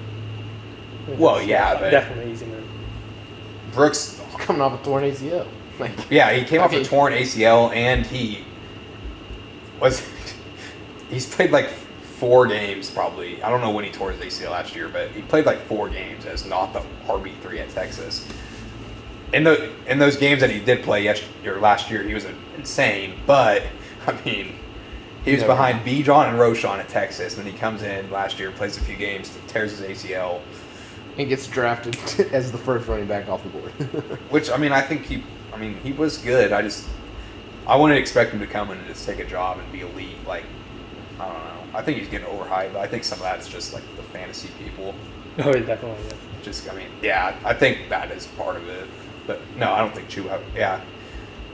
Well, yeah, but definitely ease him in. Brooks, Coming off a torn ACL. Like, yeah, he came off a Okay. torn ACL, and he's played like 4 games probably. I don't know when he tore his ACL last year, but he played like 4 games as not the RB3 at Texas. In those games that he did play last year, he was insane. But I mean, he was behind Bijan and Roschon at Texas, and then he comes in last year, plays a few games, tears his ACL. he gets drafted as the first running back off the board. Which I think he was good. I wouldn't expect him to come in and just take a job and be elite. Like, I don't know. I think he's getting overhyped. I think some of that's just like the fantasy people. Oh, it definitely is. I think that is part of it. But no, I don't think Chuba. Yeah.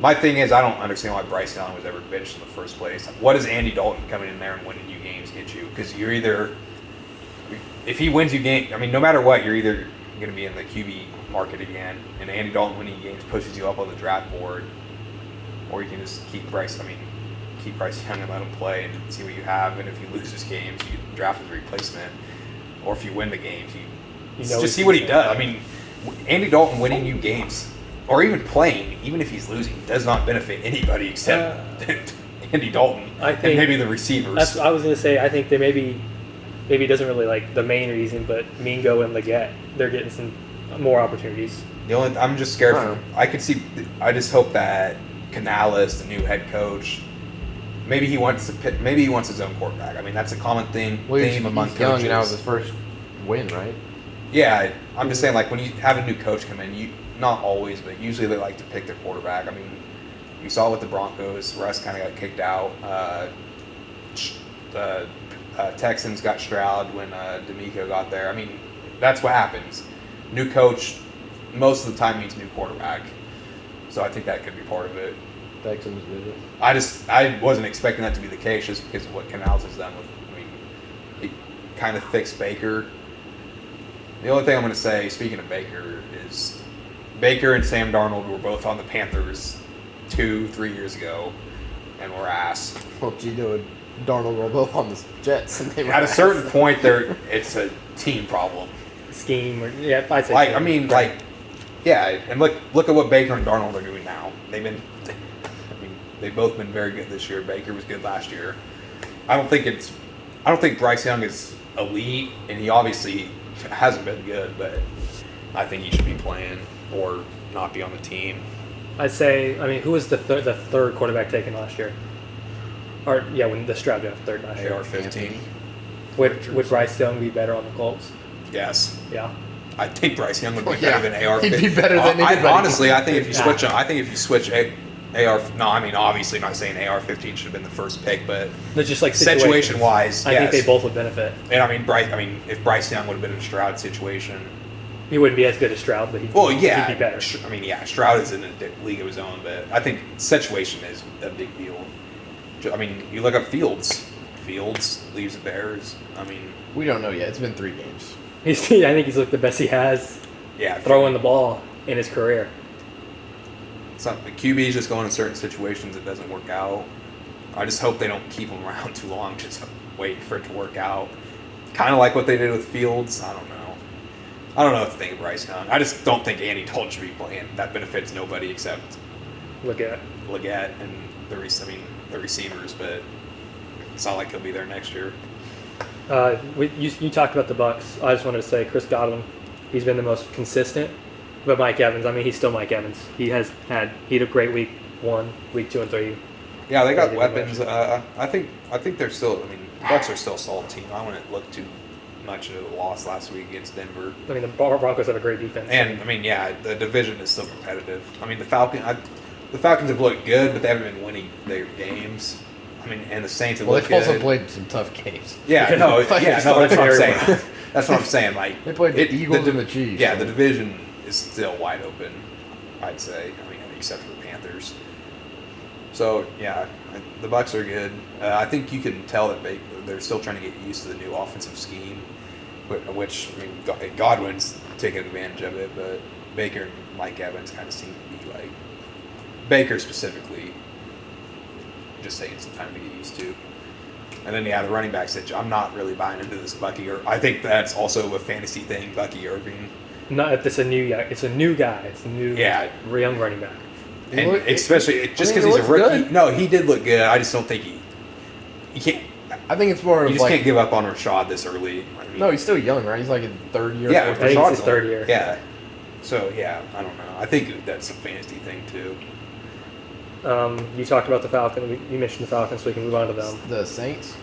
My thing is, I don't understand why Bryce Young was ever benched in the first place. What does Andy Dalton coming in there and winning you games get you? Because you're either, if he wins you game, no matter what, you're either going to be in the QB market again, and Andy Dalton winning games pushes you up on the draft board, or you can just keep Bryce Young and let him play and see what you have. And if he loses games, you draft his replacement, or if you win the games, you just see what he does. Andy Dalton winning you games, or even playing, even if he's losing, does not benefit anybody except Andy Dalton I think and maybe the receivers. I was going to say, I think they maybe it doesn't really like the main reason, but Mingo and Leggett, they're getting some more opportunities. I'm just scared. I just hope that Canales, the new head coach, maybe he wants his own quarterback. That's a common theme among he's coaches. young, and that was his first win, right? Yeah, I'm just saying, like, when you have a new coach come in, not always, but usually they like to pick their quarterback. You saw with the Broncos, Russ kind of got kicked out. The Texans got Stroud when D'Amico got there. That's what happens. New coach, most of the time, means new quarterback. So I think that could be part of it. Texans did it. I wasn't expecting that to be the case just because of what Canales has done with. He kind of fixed Baker. The only thing I'm going to say, speaking of Baker, is Baker and Sam Darnold were both on the Panthers 2-3 years ago, and were ass. Well, Gino and Darnold were both on the Jets, and they were At a ass. certain point, it's a team problem. Scheme, or yeah, I'd say. And look at what Baker and Darnold are doing now. They've both been very good this year. Baker was good last year. I don't think Bryce Young is elite, and he obviously hasn't been good, but I think he should be playing or not be on the team. I'd say. Who was the third quarterback taken last year? Or yeah, when the Stroud got third last year. AR-15. Would Bryce Young be better on the Colts? Yes. Yeah. I think Bryce Young would be Yeah, better than AR-15. he'd be better than anybody. Honestly, I think if you switch AR, obviously not saying AR-15 should have been the first pick, but They're just like situation-wise, I think they both would benefit. And if Bryce Young would have been in a Stroud situation, He wouldn't be as good as Stroud, but he'd be better. Stroud is in a league of his own, but I think situation is a big deal. You look at Fields. Fields leaves the Bears. We don't know yet. It's been 3 games. I think he's looked the best he has yeah, throwing the ball in his career. The QB's just going in certain situations it doesn't work out. I just hope they don't keep him around too long, just wait for it to work out. Kind of like what they did with Fields. I don't know what to think of Bryce Young. I just don't think Andy Dalton should be playing. That benefits nobody except Look at Leggett and the receivers. But it's not like he'll be there next year. You talked about the Bucks. I just wanted to say Chris Godwin, he's been the most consistent. But Mike Evans, I mean, he's still Mike Evans. He had a great week 1, week 2, and 3. Yeah, they got They did weapons. I think they're still. I mean, the Bucks are still a solid team. I wouldn't look too much at a loss last week against Denver. I mean, the Broncos have a great defense. And I mean, yeah, the division is still competitive. I mean, the Falcons have looked good, but they haven't been winning their games. I mean, and the Saints have Well, looked they've good. also played some tough games. Yeah, no, that's what I'm very saying. well. That's what I'm saying. Like They played the Eagles and the Chiefs. Yeah, the division is still wide open. I'd say. I mean, except for the Panthers. So yeah, the Bucks are good. I think you can tell that they're still trying to get used to the new offensive scheme, which I mean, Godwin's taking advantage of it, but Baker and Mike Evans kind of seem to be like Baker specifically, just taking some time to get used to. And then the running back situation. I'm not really buying into this Bucky. I think that's also a fantasy thing. Bucky Irving. Not it's a new guy. It's a new guy. It's a new young running back. And especially just because he he's a looks rookie. good. No, he did look good. I just don't think you can't. I think it's more You of just like can't give up on Rashad this early. I mean, no, he's still young, right? He's like in third year. yeah, fourth I think year. it's his third year. Yeah. So yeah, I don't know. I think that's a fantasy thing too. You talked about the Falcons. You mentioned the Falcons, so we can move on to them. The Saints.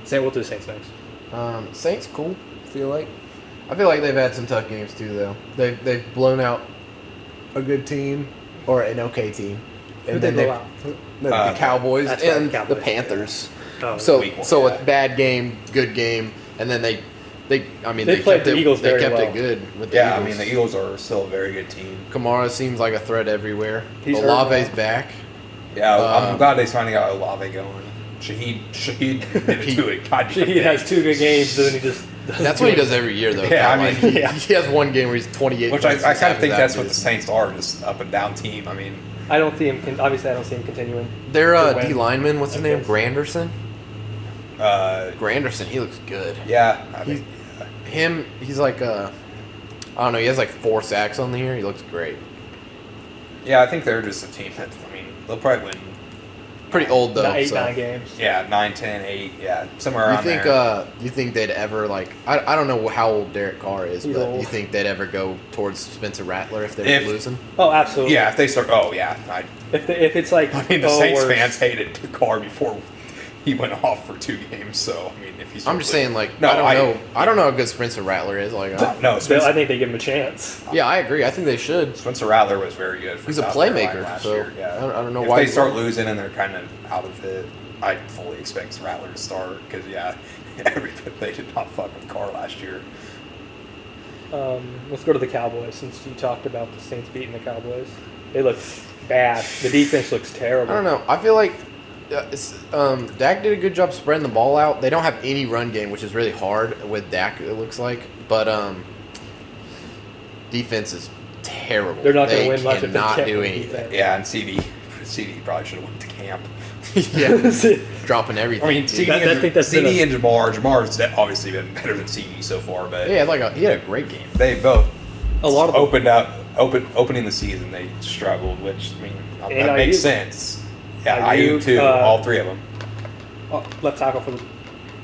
We'll do the Saints next. Saints cool. I feel like they've had some tough games too, though. They've blown out a good team or an okay team, Who did they blow out? the Cowboys That's right, and Cowboys. the Panthers. Oh, Week one, So yeah. a bad game, good game, and then they They played kept the it, Eagles They very kept well. it good with the Yeah, I Eagles. mean the Eagles are still a very good team. Kamara seems like a threat everywhere. He's hurt Olave's now. back. Yeah, I'm Um, glad they finally got Olave going. Shaheed didn't do it. God, He has 2 good games, then he just. That's what he does every year, though. Yeah, I Like, mean, yeah. he has one game where he's 28. Which I points, kind of after think that, that's what dude. the Saints are, just up and down team. I mean, I don't see him. Obviously, I don't see him continuing. Their to win. D lineman, what's his name? Okay. Granderson. Granderson, he looks good. yeah, I think, He's like I don't know. He has like 4 sacks on the year. He looks great. yeah, I think they're just a team that, I mean, they'll probably win. Pretty old though. The 8, so. 9 games. Yeah, 9, 10, 8, yeah, somewhere You around think there. you think they'd ever like I don't know how old Derek Carr is, He's but old. you think they'd ever go towards Spencer Rattler if they were losing? Oh, absolutely. Yeah, if they start. Oh, yeah. If it's like. I mean, the oh, Saints we're- fans hated Carr before he went off for 2 games. So I mean, if he's. I'm just saying, like, No, I don't know how good Spencer Rattler is. Like, No, I think they give him a chance. yeah, I agree. I think they should. Spencer Rattler was very good. For He's a South Carolina playmaker, last so year, yeah. I don't know if why they he start won't. losing and they're kind of out of it. I fully expect Rattler to start because they did not fuck with Carr last year. Let's go to the Cowboys since you talked about the Saints beating the Cowboys. They look bad. The defense looks terrible. I don't know. I feel like Dak did a good job spreading the ball out. They don't have any run game, which is really hard with Dak. It looks like, but defense is terrible. They're not going They to win much if they cannot can't do win anything. defense. Yeah, and CD probably should have went to camp. Yeah, dropping everything. I mean, dude. CD, I think that's been CD and Jamar's obviously been better than CD so far, but Yeah, he had a great game. they both A lot of opening the season they struggled, which I mean And that makes Ayuk. sense. Yeah, Ayuk, Ayuk too, all 3 of them. left tackle for the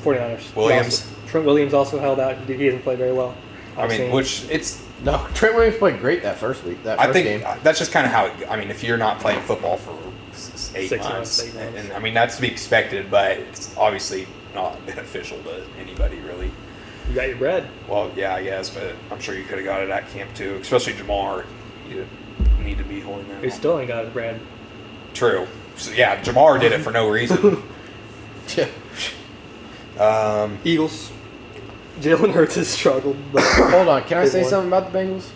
49ers. Williams. Trent Williams also held out. He hasn't played very well. I I've mean, seen. which it's No, Trent Williams played great that first week. That I first think game. that's just kind of how it. I mean, if you're not playing football for 8 6 months, months, 8 months. and I mean that's to be expected, but it's obviously not beneficial to anybody really. You got your bread. Well, yeah, I guess, but I'm sure you could have got it at camp too, especially Jamar. You need to be holding that. He still ain't got his bread. True. So, yeah, Jamar did it for no reason. Yeah. Eagles. Jalen Hurts has struggled. But Hold on, can I They say won. something about the Bengals?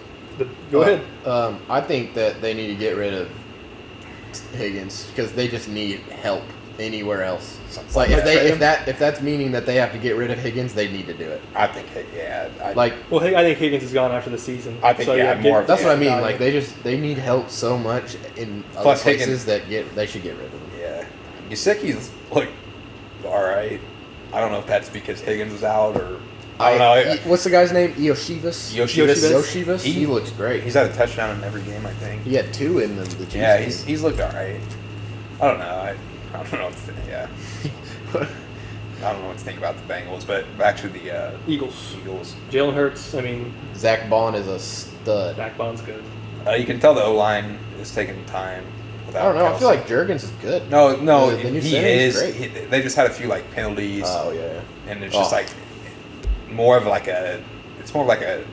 Go ahead. I think that they need to get rid of Higgins because they just need help anywhere else. It's like if that's meaning that they have to get rid of Higgins, they need to do it. I think, yeah. Like Well, I think Higgins is gone after the season. I think, you yeah, have more- that's what I mean. value. Like they need help so much in other Plus places that they should get rid of him. yeah. Yusicki's looked all right. I don't know if that's because Higgins is out or I don't know. What's the guy's name? Yoshivas. Yoshivas. He looks great. He's had a touchdown in every game, I think. He had 2 in the Chiefs. Yeah, game. he's looked all right. I don't know. I don't know. Yeah. I don't know what to think about the Bengals, but back to the Eagles. Eagles. Jalen Hurts. I mean, Zach Bond is a stud. Zach Bond's good. You can tell the O-line is taking time. I don't know. I feel like Jurgens is good. No, The new he center is. great. They just had a few like penalties, Oh yeah. and it's just like more of like a. It's more of like a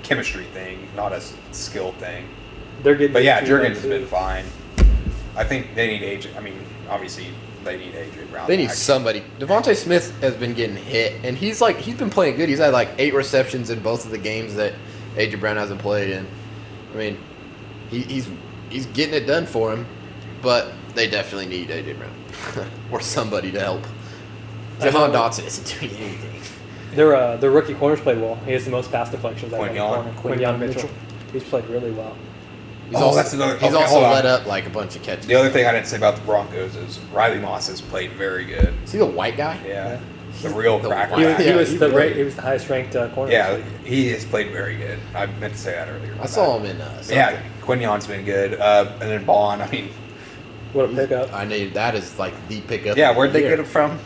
chemistry thing, not a skill thing. They're getting. But yeah, too Jurgens late, has too. been fine. I think they need AJ. I mean, obviously they need AJ Brown. They need back. somebody. Devontae Smith has been getting hit, and he's been playing good. He's had like 8 receptions in both of the games that AJ Brown hasn't played in. I mean, he's getting it done for him, but they definitely need AJ Brown or somebody to help. Jahan Dotson isn't doing anything. Their rookie corners play well. He has the most pass deflections. Quinyon. Quinyon Mitchell. He's played really well. He's also, that's another. He's okay, also hold on. let up like a bunch of catches. The other thing I didn't say about the Broncos is Riley Moss has played very good. Is he the white guy? Yeah, the real The cracker. white- He was, Yeah, he was he the really- he was the highest ranked corner. Yeah, he has played very good. I meant to say that earlier. I saw him in something. Yeah, Quinyon's been good, and then Bond. I mean, What a pickup. I need that is like the pickup. yeah, of where'd the they year. get him from?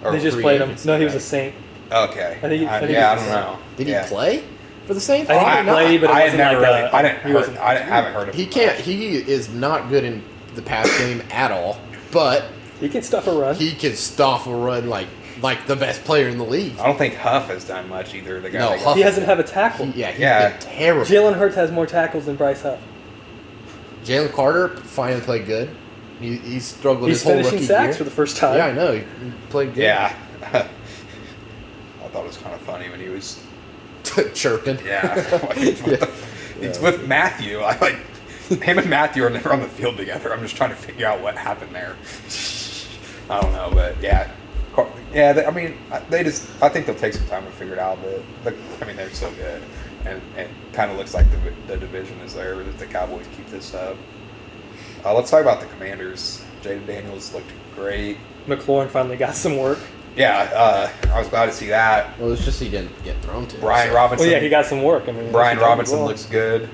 Or They just free played him. agency, No, he was right? a Saint. okay. I think I he don't was- know. Did Yeah. he play for the Saints? I think Probably he not. played, but it I had wasn't never like really. a- I didn't. he Heard, wasn't- I haven't heard of He him can't. much. He is not good in the pass game at all. But He can stuff a run. he can stop a run like the best player in the league. I don't think Huff has done much either. The guy. No, they got. Huff- He hasn't had a tackle. He's Yeah. been terrible. Jalen Hurts has more tackles than Bryce Huff. Jalen Carter finally played good. He's struggled He's his whole finishing rookie sacks year. for the first time. Yeah, I know. He played good. Yeah. I thought it was kind of funny when he was. Chirping. Yeah. It's with Matthew. I like him and Matthew are never on the field together. I'm just trying to figure out what happened there. I don't know, but yeah. I mean, they just. I think they'll take some time to figure it out, but I mean, they're so good, and it kind of looks like the division is there if the Cowboys keep this up. Let's talk about the Commanders. Jaden Daniels looked great. McLaurin finally got some work. Yeah, I was glad to see that. Well, it's just he didn't get thrown to. Brian so. Robinson. Well, yeah, he got some work. I mean, Brian he did Robinson well. looks good.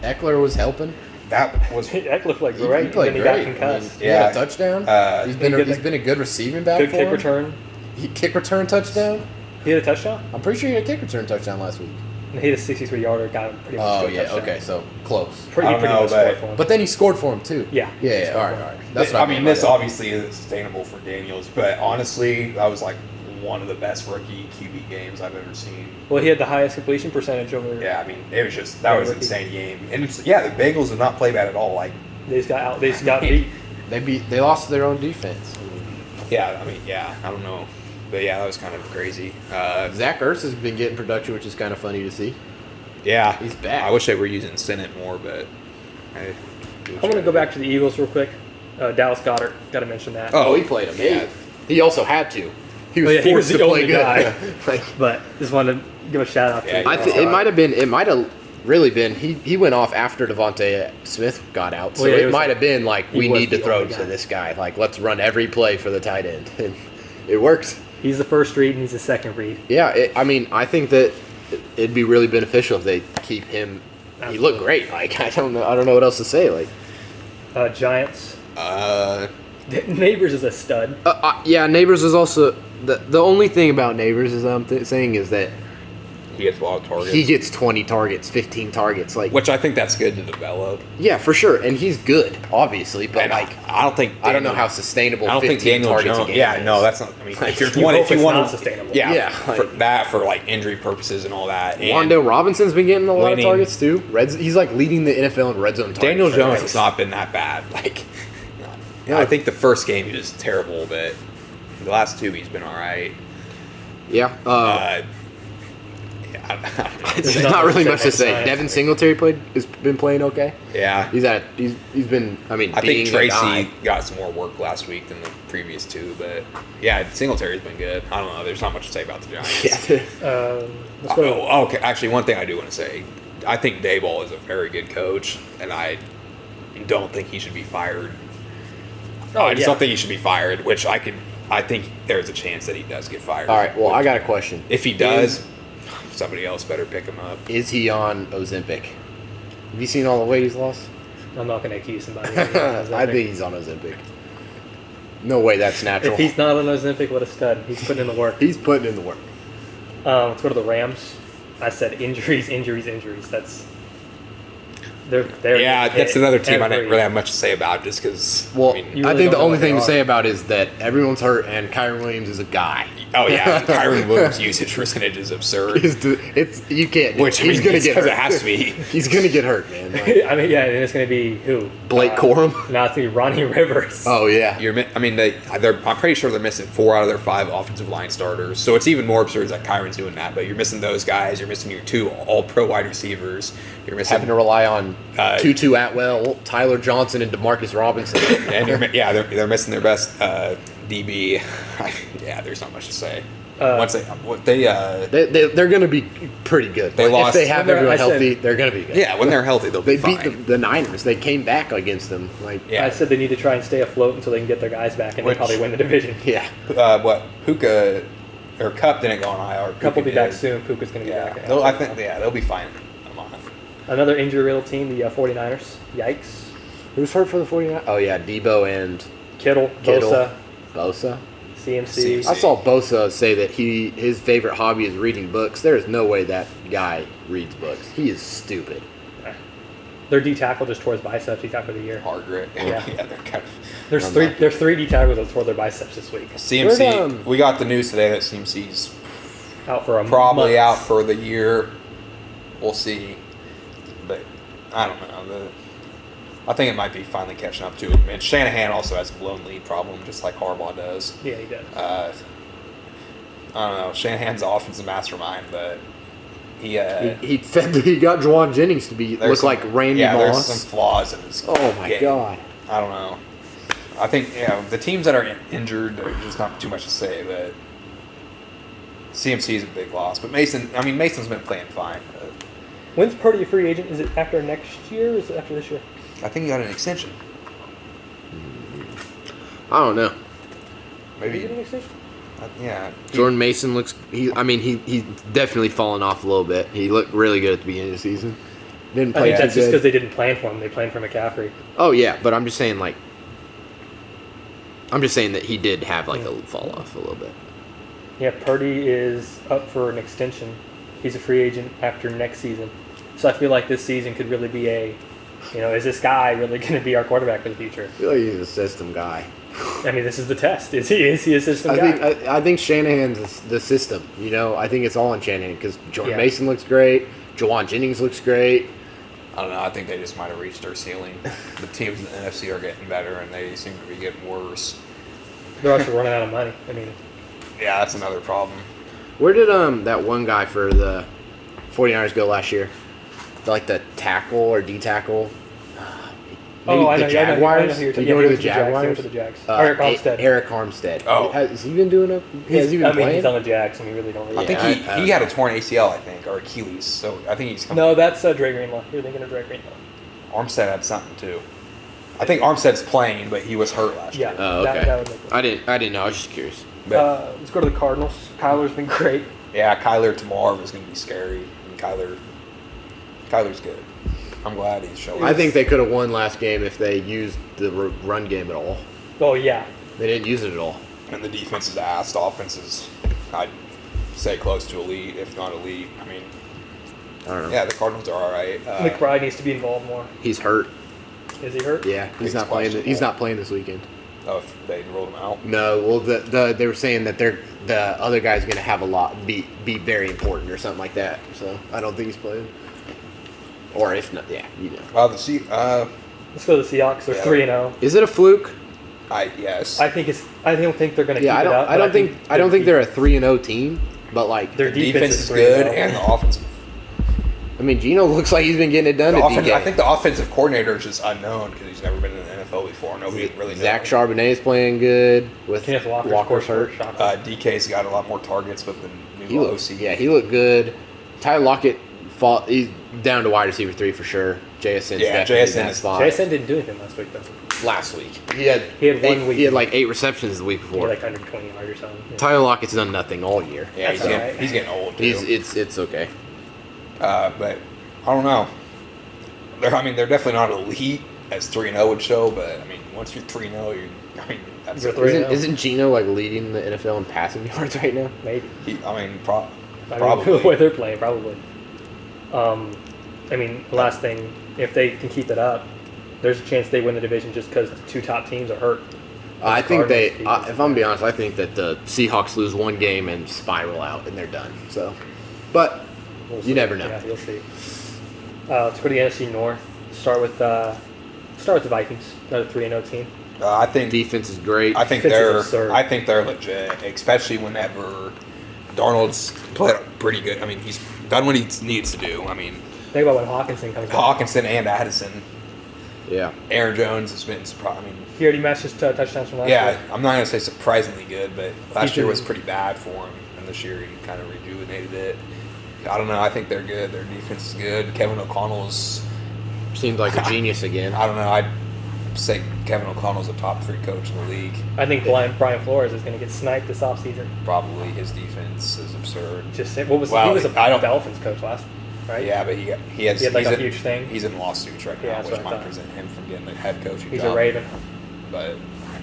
Eckler was helping. That was Eck looked like He great. played and then great. he got concussed. He had Yeah. a touchdown. He He's been a good receiving back Good for kick him. return. He kick return touchdown. He had a touchdown. I'm pretty sure he had a kick return touchdown last week. And he had a 63-yarder. Got him pretty much. Oh to a yeah, touchdown. okay, so close. I Pretty don't know, much but- scored for him. But then he scored for him too. Yeah. Yeah. All right. That's what I mean, meant this by that. obviously is sustainable for Daniels, but honestly, that was like one of the best rookie QB games I've ever seen. Well, he had the highest completion percentage over. Yeah, I mean, it was just that was an Rookie. insane game, and it's, yeah, the Bengals did not play bad at all. Like, They just got out. They just got beat. They lost their own defense. I mean, yeah, I don't know, but yeah, that was kind of crazy. Zach Ertz has been getting production, which is kind of funny to see. Yeah, He's back. I wish they were using Senate more, but hey, I want to go back to the Eagles real quick. Dallas Goddard. Got to mention that. Oh, he played amazing. Yeah. He also had to. He was Oh, yeah, he was forced the to play only good. guy. Like, But just wanted to give a shout out to Yeah, him. it might have really been he went off after Devontae Smith got out, so Well, yeah, he it was might like- have been like he we was need to the throw only to guy. this guy. Like let's run every play for the tight end, and it worked. He's the first read and he's the second read. Yeah, I mean I think that it'd be really beneficial if they keep him. He Absolutely. looked great. Like I don't know what else to say. Like Giants. Uh, Neighbors is a stud. yeah, Neighbors is also the only thing about Neighbors is saying is that he gets a lot of targets, he gets 20 targets, 15 targets. Like which I think that's good to develop. yeah, for sure, and he's good, obviously, but And like I don't think I don't know Daniel- how sustainable. I don't think 15 Daniel targets Jones. a game Yeah, is. no, that's not. I mean, if you're You 20, hope if you it's want not to, sustainable. yeah, for like- that for like injury purposes and all that. And Wandale Robinson's been getting a lot Winning. of targets too. He's like leading the NFL in red zone targets. Daniel right Jones now. has not been that bad. Like, Yeah. I think the first game he was terrible, but the last two he's been all right. Yeah, Yeah, it's There's not nothing really to much to say. say. Devin Singletary has been playing okay. yeah. He's been. I mean, I being think a guy. Tracy got some more work last week than the previous two, but yeah, Singletary's been good. I don't know. There's not much to say about the Giants. Yeah. Let's go. Oh, okay. Actually, one thing I do want to say, I think Daboll is a very good coach, and I don't think he should be fired. Oh, I just yeah. don't think he should be fired. Which I think there's a chance that he does get fired. All right. Well, I got a question. If he does, somebody else better pick him up. Is he on Ozempic? Have you seen all the weight he's lost? I'm not going to accuse somebody. I think he's on Ozempic. No way that's natural. If he's not on Ozempic, what a stud. He's putting in the work. He's putting in the work. Let's go to the Rams. I said injuries. That's they're Yeah, that's hit another team I didn't every- really have much to say about just because. Well, You I really think don't the know only what they thing to are. say about it is that everyone's hurt and Kyron Williams is a guy. Oh yeah, Kyron Williams' usage percentage is absurd. It's you can't. Which I he's mean, gonna it's get 'cause hurt. it has to be. He's gonna get hurt, man. Like, I mean, yeah, and it's going to be who? Blake Corum. No, it's going to be Ronnie Rivers. Oh yeah. I'm pretty sure they're missing 4 out of their 5 offensive line starters. So it's even more absurd that Kyron's doing that. But you're missing those guys. You're missing your 2 All-Pro wide receivers. You're missing Having to rely on Tutu Atwell, Tyler Johnson, and Demarcus Robinson. and they're missing their best DB. Yeah, there's not much to say. Once They're going to be pretty good. They lost- If they have Remember, everyone I said- healthy, they're going to be good. yeah, when they're healthy, they'll They be beat fine. the Niners. They came back against them. Like Yeah. I said they need to try and stay afloat until they can get their guys back, and Which- they probably win the division. yeah. Puka or Cup didn't go on IR. Cup will be Puka back did. soon. Puka's going to be Yeah, back. I think they'll be fine. I'm on. Another injury-riddled team, the 49ers. Yikes. Who's hurt for the 49ers? Oh yeah, Debo and Kittle, Kittle. Bosa, Bosa. CMC. I saw Bosa say that his favorite hobby is reading books. There is no way that guy reads books. He is stupid. Their D tackle just tore his biceps. He tackled the year. Hard grit. Yeah. Yeah, they're kind of. There's I'm three. not- There's 3 D tackles that tore their biceps this week. CMC. Where'd, We got the news today that CMC's Out for a probably out month. for the year. We'll see, but I don't know. I think it might be finally catching up to him. And Shanahan also has a blown lead problem, just like Harbaugh does. Yeah, he does. I don't know. Shanahan's the offensive mastermind, but he He got Juwan Jennings to there's look some- like Randy there's Moss. some flaws in his Oh my game. god. I don't know. I think the teams that are injured, there's just not too much to say. But CMC is a big loss. But Mason's been playing fine. When's Purdy a free agent? Is it after next year or is it after this year? I think he got an extension. I don't know. Did he Maybe. get an extension? Yeah. Jordan Mason looks. He's definitely fallen off a little bit. He looked really good at the beginning of the season. Didn't I play think too that's just because good. they didn't plan for him. They planned for McCaffrey. Oh yeah, but I'm just saying that he did have a fall off a little bit. Yeah, Purdy is up for an extension. He's a free agent after next season. So I feel like this season could really be is this guy really going to be our quarterback for the future? I feel like he's a system guy. I mean, this is the test. Is he a system guy? I think Shanahan's the system. I think it's all on Shanahan because Jordan Yeah. Mason looks great. Juwan Jennings looks great. I don't know. I think they just might have reached their ceiling. The teams in the NFC are getting better, and they seem to be getting worse. They're also running out of money. I mean, Yeah, that's another problem. Where did that one guy for the 49ers go last year? The tackle or D tackle? Maybe I know. the Yeah, I know Jaguars. who you're You talking know about. who the Jaguars? For the Jags. Uh, Eric Armstead. Eric Armstead. Oh. Has he been doing it? Has he been playing? He's on the Jags, and we really don't. I Really think Yeah, he had a torn ACL, I think, or Achilles. So I think he's coming. No, that's Dre Greenlaw. You're thinking of Dre Greenlaw. Armstead had something too. I think Armstead's playing, but he was hurt last Yeah. year. Oh, okay. That would make sense. I didn't know. I was just curious. But Let's go to the Cardinals. Kyler's been great. yeah, Kyler tomorrow is going to be scary. And Kyler's good. I'm glad he's showing. I think they could have won last game if they used the run game at all. Oh yeah. They didn't use it at all. And the defense is ass. The offense is, I'd say, close to elite, if not elite. I mean, I don't know. yeah, the Cardinals are all right. McBride needs to be involved more. He's hurt. Is he hurt? Yeah, He's he's not playing. questionable. He's not playing this weekend. Oh, if they rolled him out. No, well, they were saying that the other guy's going to have be very important or something like that. So I don't think he's playing. Or if not, yeah, Let's go to the Seahawks. They're Yeah. 3-0. Is it a fluke? Yes. I don't think they're going to Yeah, keep it up. I don't think they're a 3-0 team. But Their the defense is good, and the offense. Gino looks like he's been getting it done at DK. I think the offensive coordinator is just unknown because he's never been in the NFL before. Nobody really knows. Zach Charbonnet is playing good with Kenneth Walker's hurt. DK's got a lot more targets with the He new looks, OC. yeah, he looked good. Tyler Lockett he's down to wide receiver 3 for sure. JSN's definitely in JSN that is- spot. JSN didn't do anything last week though. Last week. He had 1 week. He had 8 receptions the week He had before. 120 yards or something. Yeah. Tyler Lockett's done nothing all year. Yeah, That's all right. he's getting old too. It's okay. But I don't know. They're definitely not elite, as 3-0 would show, but I mean, once you're 3-0, that's You're 3-0. Isn't Geno like leading the NFL in passing yards right now? Maybe. Probably. The way they're playing, probably. I mean, the last thing, if they can keep it up, there's a chance they win the division just because the two top teams are hurt. I think Cardinals keep it. if I'm being honest, I think that the Seahawks lose one game and spiral out and they're done. So, but We'll you see. never know. Yeah, you'll see. Let's go to the NFC North. Start with the Vikings, another 3-0 team. I think Defense is great. I think Defense is absurd. they're legit, especially whenever Darnold's played pretty good. I mean, he's done what he needs to do. I mean, Think about when Hawkinson comes back. Hawkinson and Addison, yeah. Aaron Jones has been surprised. I mean, He already matched his touchdowns from last yeah, year. I'm not gonna say surprisingly good, but last He's year been- was pretty bad for him, and this year he kind of rejuvenated it. I don't know. I think they're good. Their defense is good. Kevin O'Connell's. Seems like a genius again. I don't know. I'd say Kevin O'Connell's a top 3 coach in the league. I think Brian Flores is going to get sniped this offseason. Probably his defense is absurd. Just what was Well, he was a I don't- Dolphins coach last, right? Yeah, but he has He had like he's a huge thing. He's in lawsuits right Yeah, now, that's which what I might thought. prevent him from getting the head coaching He's job. a Raven. But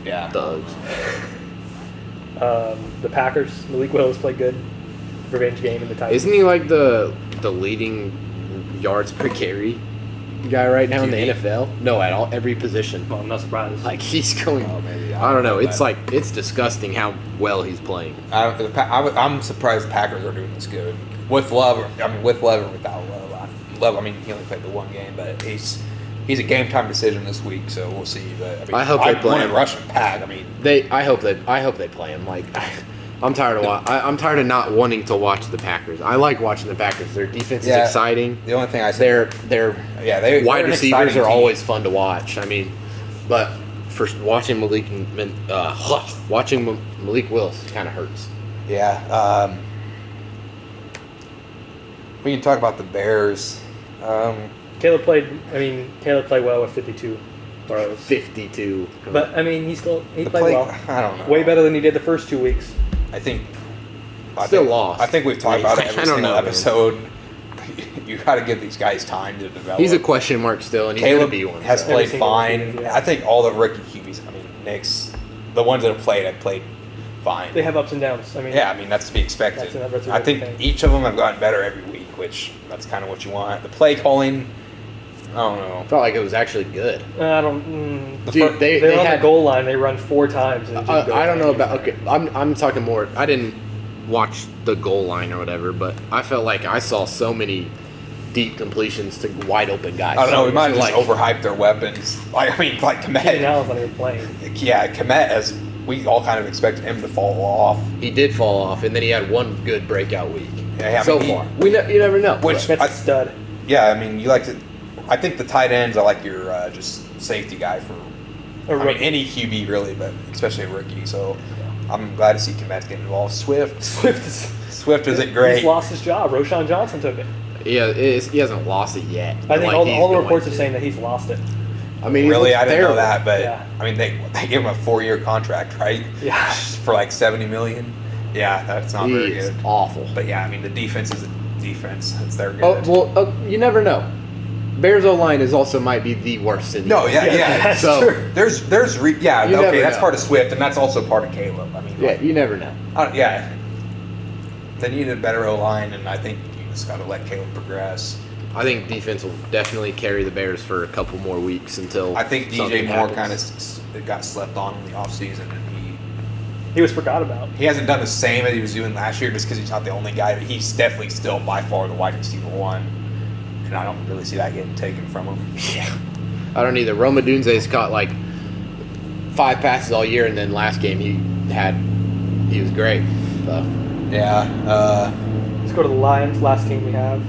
yeah, Thugs. The Packers, Malik Willis played good. Revenge game in the Titans. Isn't he like the leading yards per carry guy right now in the QB? NFL? No, at all, every position. Well, I'm not surprised. Like he's going. Oh, maybe. I don't know. It's but like it's disgusting how well he's playing. I'm surprised the Packers are doing this good with Love. I mean, with Love or without Love. Love. I mean, he only played the one game, but he's a game time decision this week, so we'll see. But I mean, I hope they play want a him. Russian pack. I mean, I hope they play him. Like I'm tired of I'm tired of not wanting to watch the Packers. I like watching the Packers. Their defense is Yeah. exciting. the only thing I say, Their they're wide an receivers exciting are team. always fun to watch. I mean, but for watching Malik Willis kind of hurts. Yeah. We can talk about the Bears. Caleb played well with 52 throws. 52. But I mean, he The played play, well. I don't know. Way better than he did the first 2 weeks. I think. Still lost. I think we've talked about it I every don't single know, man. episode. You got to give these guys time to develop. He's a question mark still, and he's going Caleb to be one. has so. played Every single fine. rookie, yeah. I think all the rookie QBs. I mean, Knicks, the ones that have played fine. They have ups and downs. I mean, Yeah, I mean that's to be expected. That's a I good think thing. each of them have gotten better every week, which that's kind of what you want. The play calling, I don't know. Felt like it was actually good. I don't. Dude, They're they on had. the goal line. They run 4 times. And it just goes I don't know anywhere. about. Okay, I'm talking more. I didn't watch the goal line or whatever, but I felt like I saw so many deep completions to wide open guys. I don't know. We might have just like overhyped their weapons. Like Keenan Keenan Allen's Allen's not even playing. Yeah, Komet, as we all kind of expected him to fall off. He did fall off, and then he had one good breakout week. Yeah, I so mean, far, you never know. Which- That's I- a stud. Yeah, I mean, you like to. I think the tight ends are like your just safety guy for. A I mean, rookie. any QB really, but especially a rookie. So I'm glad to see Komet get involved. Swift isn't great. He's lost his job. Roshan Johnson took it. he hasn't lost it yet. I think Like, all he's the going reports are to. saying that he's lost it. I mean, he Really, looks I didn't know terrible. that, but Yeah. I mean, they gave him a 4-year contract, right? Yeah. For like $70 million. Yeah, that's not He very is good. awful. But yeah, I mean, the defense is a defense. It's their good. Oh well, you never know. Bears O line is also might be the worst in the No, yeah, Yeah, yeah. that's So- true. Yeah, You okay, never that's know. part of Swift, and that's also part of Caleb. I mean, Yeah, you never know. yeah. They need a better O line, and I think you just got to let Caleb progress. I think defense will definitely carry the Bears for a couple more weeks until I think DJ something Moore happens. kind of got slept on in the offseason, and He was forgot about. he hasn't done the same as he was doing last year just because he's not the only guy, but he's definitely still by far the wide receiver one, and I don't really see that getting taken from him. Yeah, I don't either. Roma Dunze's caught like 5 passes all year, and then last game he was great. So. Yeah, Let's go to the Lions. Last game we have.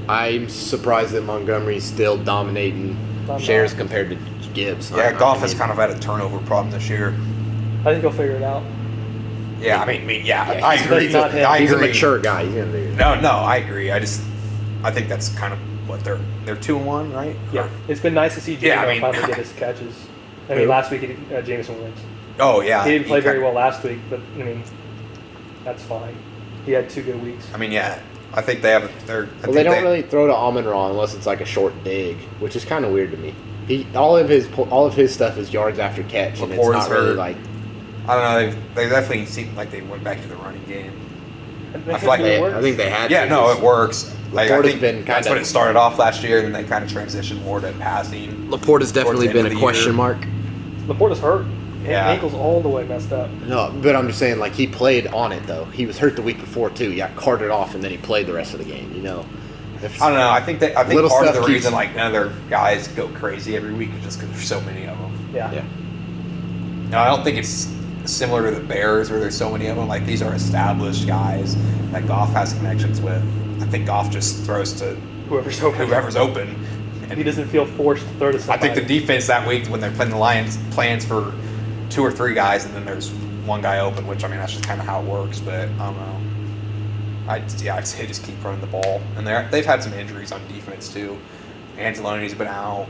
I'm surprised that Montgomery's still dominating shares compared to Gibbs. yeah. Goff has kind of had a turnover problem this year. I think he'll figure it out. Yeah, I mean, Yeah, I he's- agree. he's not him. I He's agree. a mature guy. He's gonna do it. No, I agree. I think that's kind of what they're 2-1, right? Yeah, it's been nice to see Yeah, I Jameson mean- finally get his catches. I mean, Who? last week he did, Jameson Williams. Oh yeah. He didn't play very kinda- well last week, but I mean, that's fine. He had 2 good weeks. I mean, yeah. I think they have. Well, they don't really throw to Amon-Ra unless it's like a short dig, which is kind of weird to me. All of his stuff is yards after catch, and it's Laporte's not really hurt. like. I don't know. They definitely seem like they went back to the running game. I feel like I think they had. Yeah, to. no, it works. Like I Laporta's think been that's kinda- when it started off last year, and then they kind of transitioned more to passing. Laporte has definitely towards the been end a of the question year. mark. Laporta's hurt. Yeah. Ankle's all the way messed up. No, but I'm just saying, like, he played on it, though. He was hurt the week before, too. He got carted off, and then he played the rest of the game, you know? I don't know. I think Little part of stuff the keeps- reason like none of their guys go crazy every week is just because there's so many of them. Yeah. Yeah. No, I don't think it's similar to the Bears where there's so many of them. Like these are established guys that Goff has connections with. I think Goff just throws to Whoever's open. whoever's open. He doesn't feel forced to throw to I somebody. think the defense that week when they're playing the Lions plans for 2 or 3 guys and then there's one guy open, which I mean that's just kind of how it works. But I don't know. I'd say just keep running the ball, and they've had some injuries on defense too. Anzalone's been out.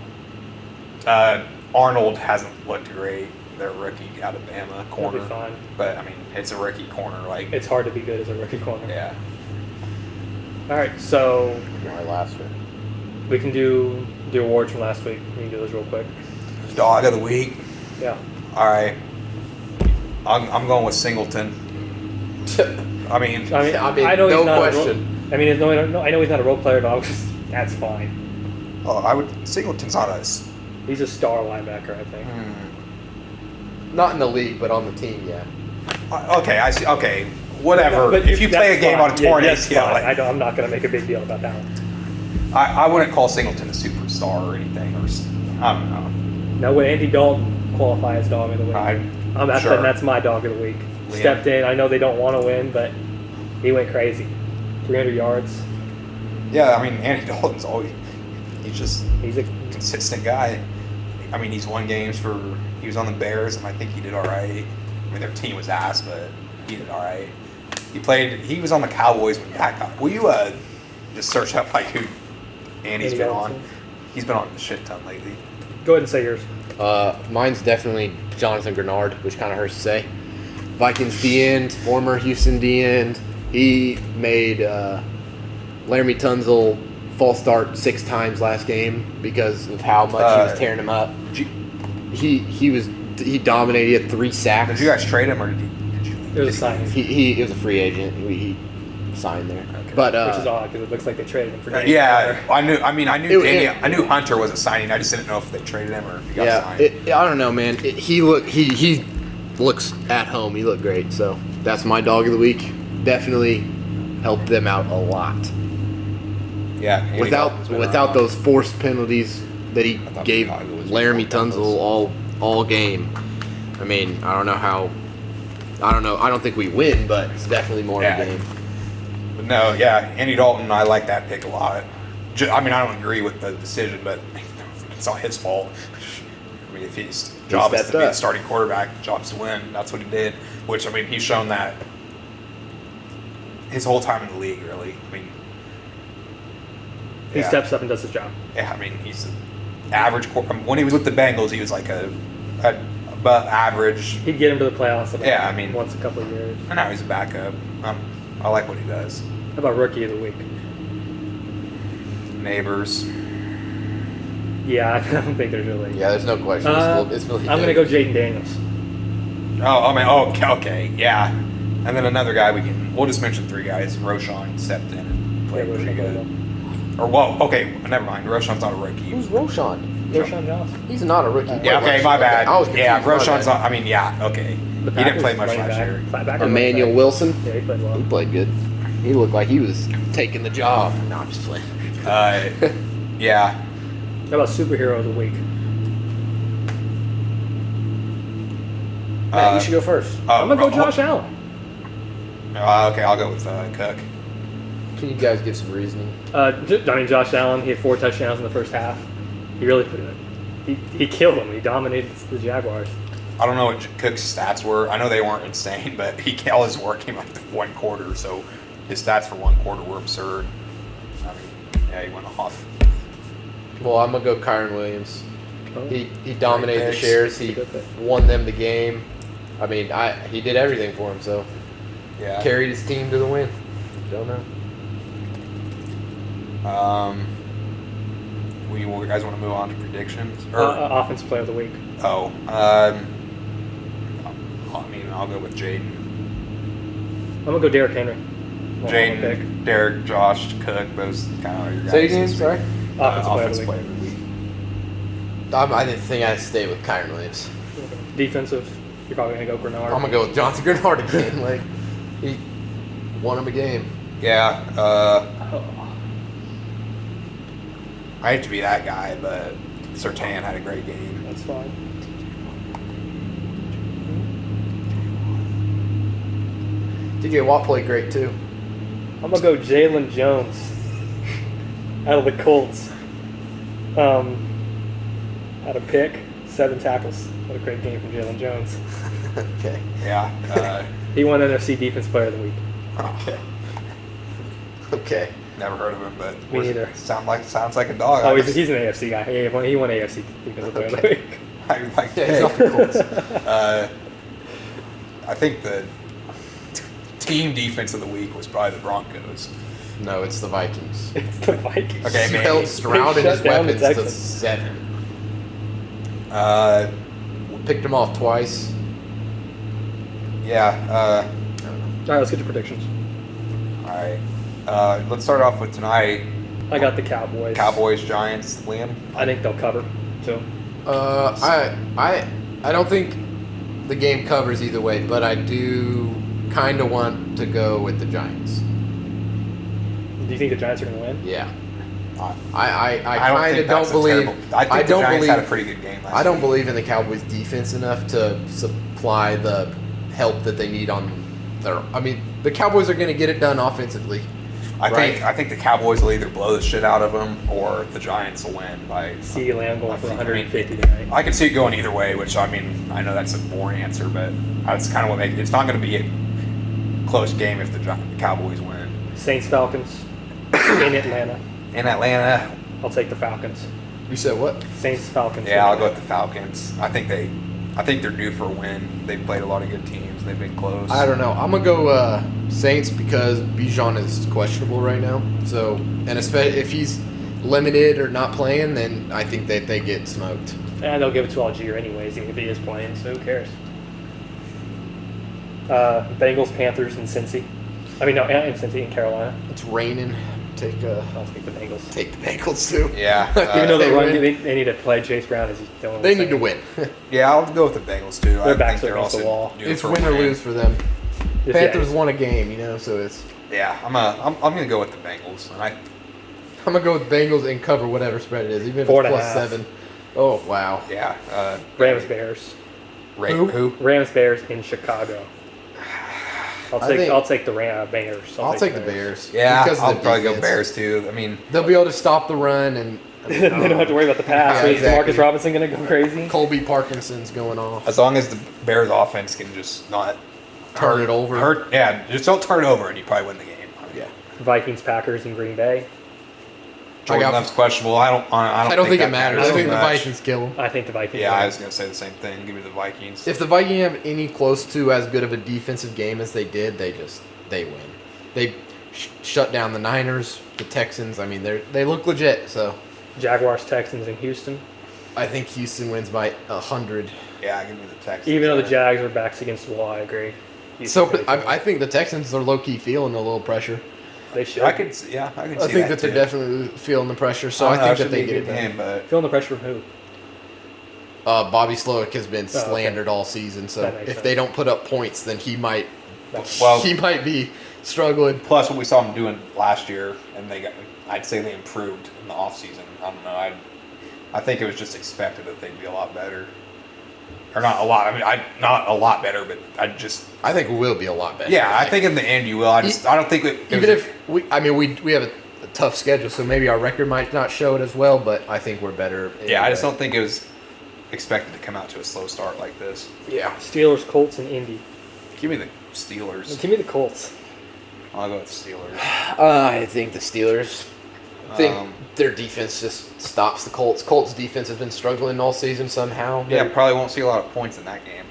Arnold hasn't looked great. They're a rookie out of Bama He'll corner, be fine. but I mean it's a rookie corner. Like It's hard to be good as a rookie corner. yeah, All right, so My last one. we can do the awards from last week. We can do those real quick. dog of the week. Yeah. All right, I'm going with Singleton. I mean, I mean, I mean, I know no he's not question. I know he's not a role player, but that's fine. I would Singleton's not a. He's a star linebacker, I think. Not in the league, but on the team, yeah. Okay, I see. Okay, whatever. But if you play a that's game fine. on a torn that's ACL, fine. like, I'm not going to make a big deal about that one. I wouldn't call Singleton a superstar or anything. I don't know. Now, would Andy Dalton qualify as dog of the week? Sure. That's my dog of the week. Liam. Stepped in. I know they don't want to win, but he went crazy. 300 yards. Yeah, I mean, Andy Dalton's he's just He's a consistent guy. I mean, he's won games he was on the Bears, and I think he did all right. I mean, their team was ass, but he did all right. He was on the Cowboys when Dak got. Will you just search up like who Andy's Andy been Dalton. on? He's been on a shit ton lately. Go ahead and say yours. Mine's definitely Jonathan Grenard, which kind of hurts to say. Vikings D-end, former Houston D-end. He made Laramie Tunsil false start 6 times last game because of how much he was tearing him up. He dominated. He had 3 sacks. Did you guys trade him or did you? It was a signing. He was a free agent. He signed there. Okay. But Which is odd because it looks like they traded him for Danny Yeah, Hunter. I knew Hunter was a signing. I just didn't know if they traded him or if he got yeah, signed. I don't know, man. He looks at home. He looked great. So that's my dog of the week. Definitely helped them out a lot. Yeah, Andy Dalton's been Without around. those forced penalties that he thought gave Chicago was Laramie equal to Tunsil all game. I mean, I don't know how. I don't know. I don't think we win, but it's definitely more of Yeah. a game. But no, yeah, Andy Dalton, I like that pick a lot. I mean, I don't agree with the decision, but it's not his fault. I mean, if his job is to stepped be the up. starting quarterback, job's to win. That's what he did. Which I mean, he's shown that his whole time in the league. Really, I mean, He yeah. steps up and does his job. Yeah, I mean, he's an average. When he was with the Bengals, he was like a above average. He'd get him to the playoffs about Yeah, I mean- once a couple of years. And now he's a backup. I like what he does. How about rookie of the week? Neighbors. Yeah, I don't think there's really. Yeah, there's no question. It's really I'm going to go Jaden Daniels. Oh, I mean, okay, yeah. And then another guy we'll just mention 3 guys. Roshan stepped in and played Yeah, pretty Roshan good. Or, well, okay, never mind. Roshan's not a rookie. Who's Roshan? Roshan Johnson. He's not a rookie. Yeah, okay, my bad. I was confused. Yeah, My Roshan's bad. not, I mean, yeah, okay. The He didn't play Packers much running last back. year. Packers running Emmanuel back. Wilson. Yeah, he played well. He played good. He looked like he was taking the job. No, I'm just playing. Yeah. How about superhero of the week? Matt, you should go first. I'm going to go Josh Allen. Okay, I'll go with Cook. Can you guys give some reasoning? Josh Allen, he had 4 touchdowns in the first half. He really put it. He killed them. He dominated the Jaguars. I don't know what Cook's stats were. I know they weren't insane, but all his work came like 1 quarter, so his stats for 1 quarter were absurd. I mean, yeah, he went off. Well, I'm gonna go Kyron Williams. Oh. He dominated the picks. shares. He Good pick. won them the game. I mean, he did everything for him. So Yeah. carried his team to the win. Don't know. You guys want to move on to predictions? Offensive player of the week. I'll go with Jaden. I'm gonna go Derrick Henry. Jaden, Derek, Josh, Cook, those kind of your guys. Say again, sorry. Offensive player of the week. I didn't think I'd stay with Kyron Williams. Defensive. You're probably gonna go Grenard. I'm gonna go with Jonathan Grenard again. Like he won him a game. Yeah. Oh. I hate to be that guy, but Surtain had a great game. That's fine. DJ Watt played great too. I'm gonna go Jalen Jones out of the Colts. Had a pick, 7 tackles. What a great game from Jalen Jones. Okay. Yeah. He won NFC Defense Player of the Week. Okay. Okay. Never heard of him, but Me neither. Sounds like a dog. Oh, he's an AFC guy. He won AFC Defensive Player of the Okay. Week. He's off the Colts. I think the team defense of the week was probably the Broncos. No, it's the Vikings. It's the Vikings. Okay, He man. held Stroud and They his shut down the weapons to Texans. 7. Uh, Picked him off twice. yeah. I don't know. All right, let's get to predictions. All right. Let's start off with tonight. I got the Cowboys. Cowboys, Giants, Liam. I think they'll cover, too. I don't think the game covers either way, but I do kind of want to go with the Giants. Do you think the Giants are going to win? Yeah. I I don't kind think of don't that's a believe. terrible. I think I the don't Giants believe. had a pretty good game last I don't week. believe in the Cowboys' defense enough to supply the help that they need on their. I mean, the Cowboys are going to get it done offensively. I Right. think the Cowboys will either blow the shit out of them or the Giants will win by. CeeDee Lamb going for I mean, 150 tonight. I can see it going either way, which I mean, I know that's a boring answer, but that's kind of what makes it. It's not going to be a close game if the Cowboys win. Saints Falcons in Atlanta. In Atlanta, I'll take the Falcons. You said what? Saints Falcons. yeah, I'll go with the Falcons. I think they're due for a win. They've played a lot of good teams. They've been close. I don't know. I'm gonna go Saints because Bijan is questionable right now. So, and especially if he's limited or not playing, then I think that they get smoked. And they'll give it to Algier anyways, even if he is playing. So who cares? Bengals, Panthers, and Cincy. I mean, no, and Cincy and Carolina. It's raining. Take I'll take the Bengals. the Bengals too. Yeah, Even though they they run, win. they need to play Chase Brown as he's doing. They need to win. yeah, I'll go with the Bengals too. Their I backs think are they're against the also wall. due It's for a win or win. lose for them. Yeah, Panthers won a game, you know, so it's. Yeah, I'm gonna go with the Bengals, and I'm gonna go with Bengals and cover whatever spread it is, even if it's 4.5. +7. Oh wow. yeah. Rams, Bears. Who? Rams, Bears in Chicago. I'll take the Bears. I'll take the Bears. Yeah, because of I'll the probably go defense. Bears too. I mean, They'll be able to stop the run and. They don't have to worry about the pass. Yeah, So is exactly. Marcus Robinson going to go crazy? Colby Parkinson's going off. as long as the Bears offense can just not Turn it over. Yeah, just don't turn it over, and you probably win the game. Yeah. Vikings, Packers, and Green Bay. Jordan I got- Love's questionable. I don't think that it matters. I so think the much. Vikings kill them. I think the Vikings. Yeah, win. I was gonna say the same thing. Give me the Vikings. If the Vikings have any close to as good of a defensive game as they did, they win. They shut down the Niners, the Texans. I mean, they look legit. So Jaguars, Texans, and Houston. I think Houston wins by 100. Yeah, give me the Texans. Even though the Jags are backs against the wall, I agree. So Houston's pretty I think the Texans are low key feeling a little pressure. they should. I can see I think that too. they're definitely feeling the pressure. So don't know, I it think that should they be a get good it done. game, but Feeling the pressure from who? Bobby Slowick has been okay. slandered all season. So That makes if sense. they don't put up points, then he might Well- he might be struggling. plus what we saw them doing last year, and I'd say they improved in the offseason. I don't know. I think it was just expected that they'd be a lot better. Or not a lot. I mean, not a lot better, but I think we will be a lot better. yeah, I think in the end you will. I don't think it Even if we have a tough schedule, so maybe our record might not show it as well, but I think we're better. yeah, I just anyway. don't think it was expected to come out to a slow start like this. Yeah. Steelers, Colts, and Indy. Give me the Steelers. Give me the Colts. I'll go with the Steelers. I think the Steelers. I think Um, their defense just stops the Colts. Colts defense has been struggling all season somehow. Yeah, probably won't see a lot of points in that game.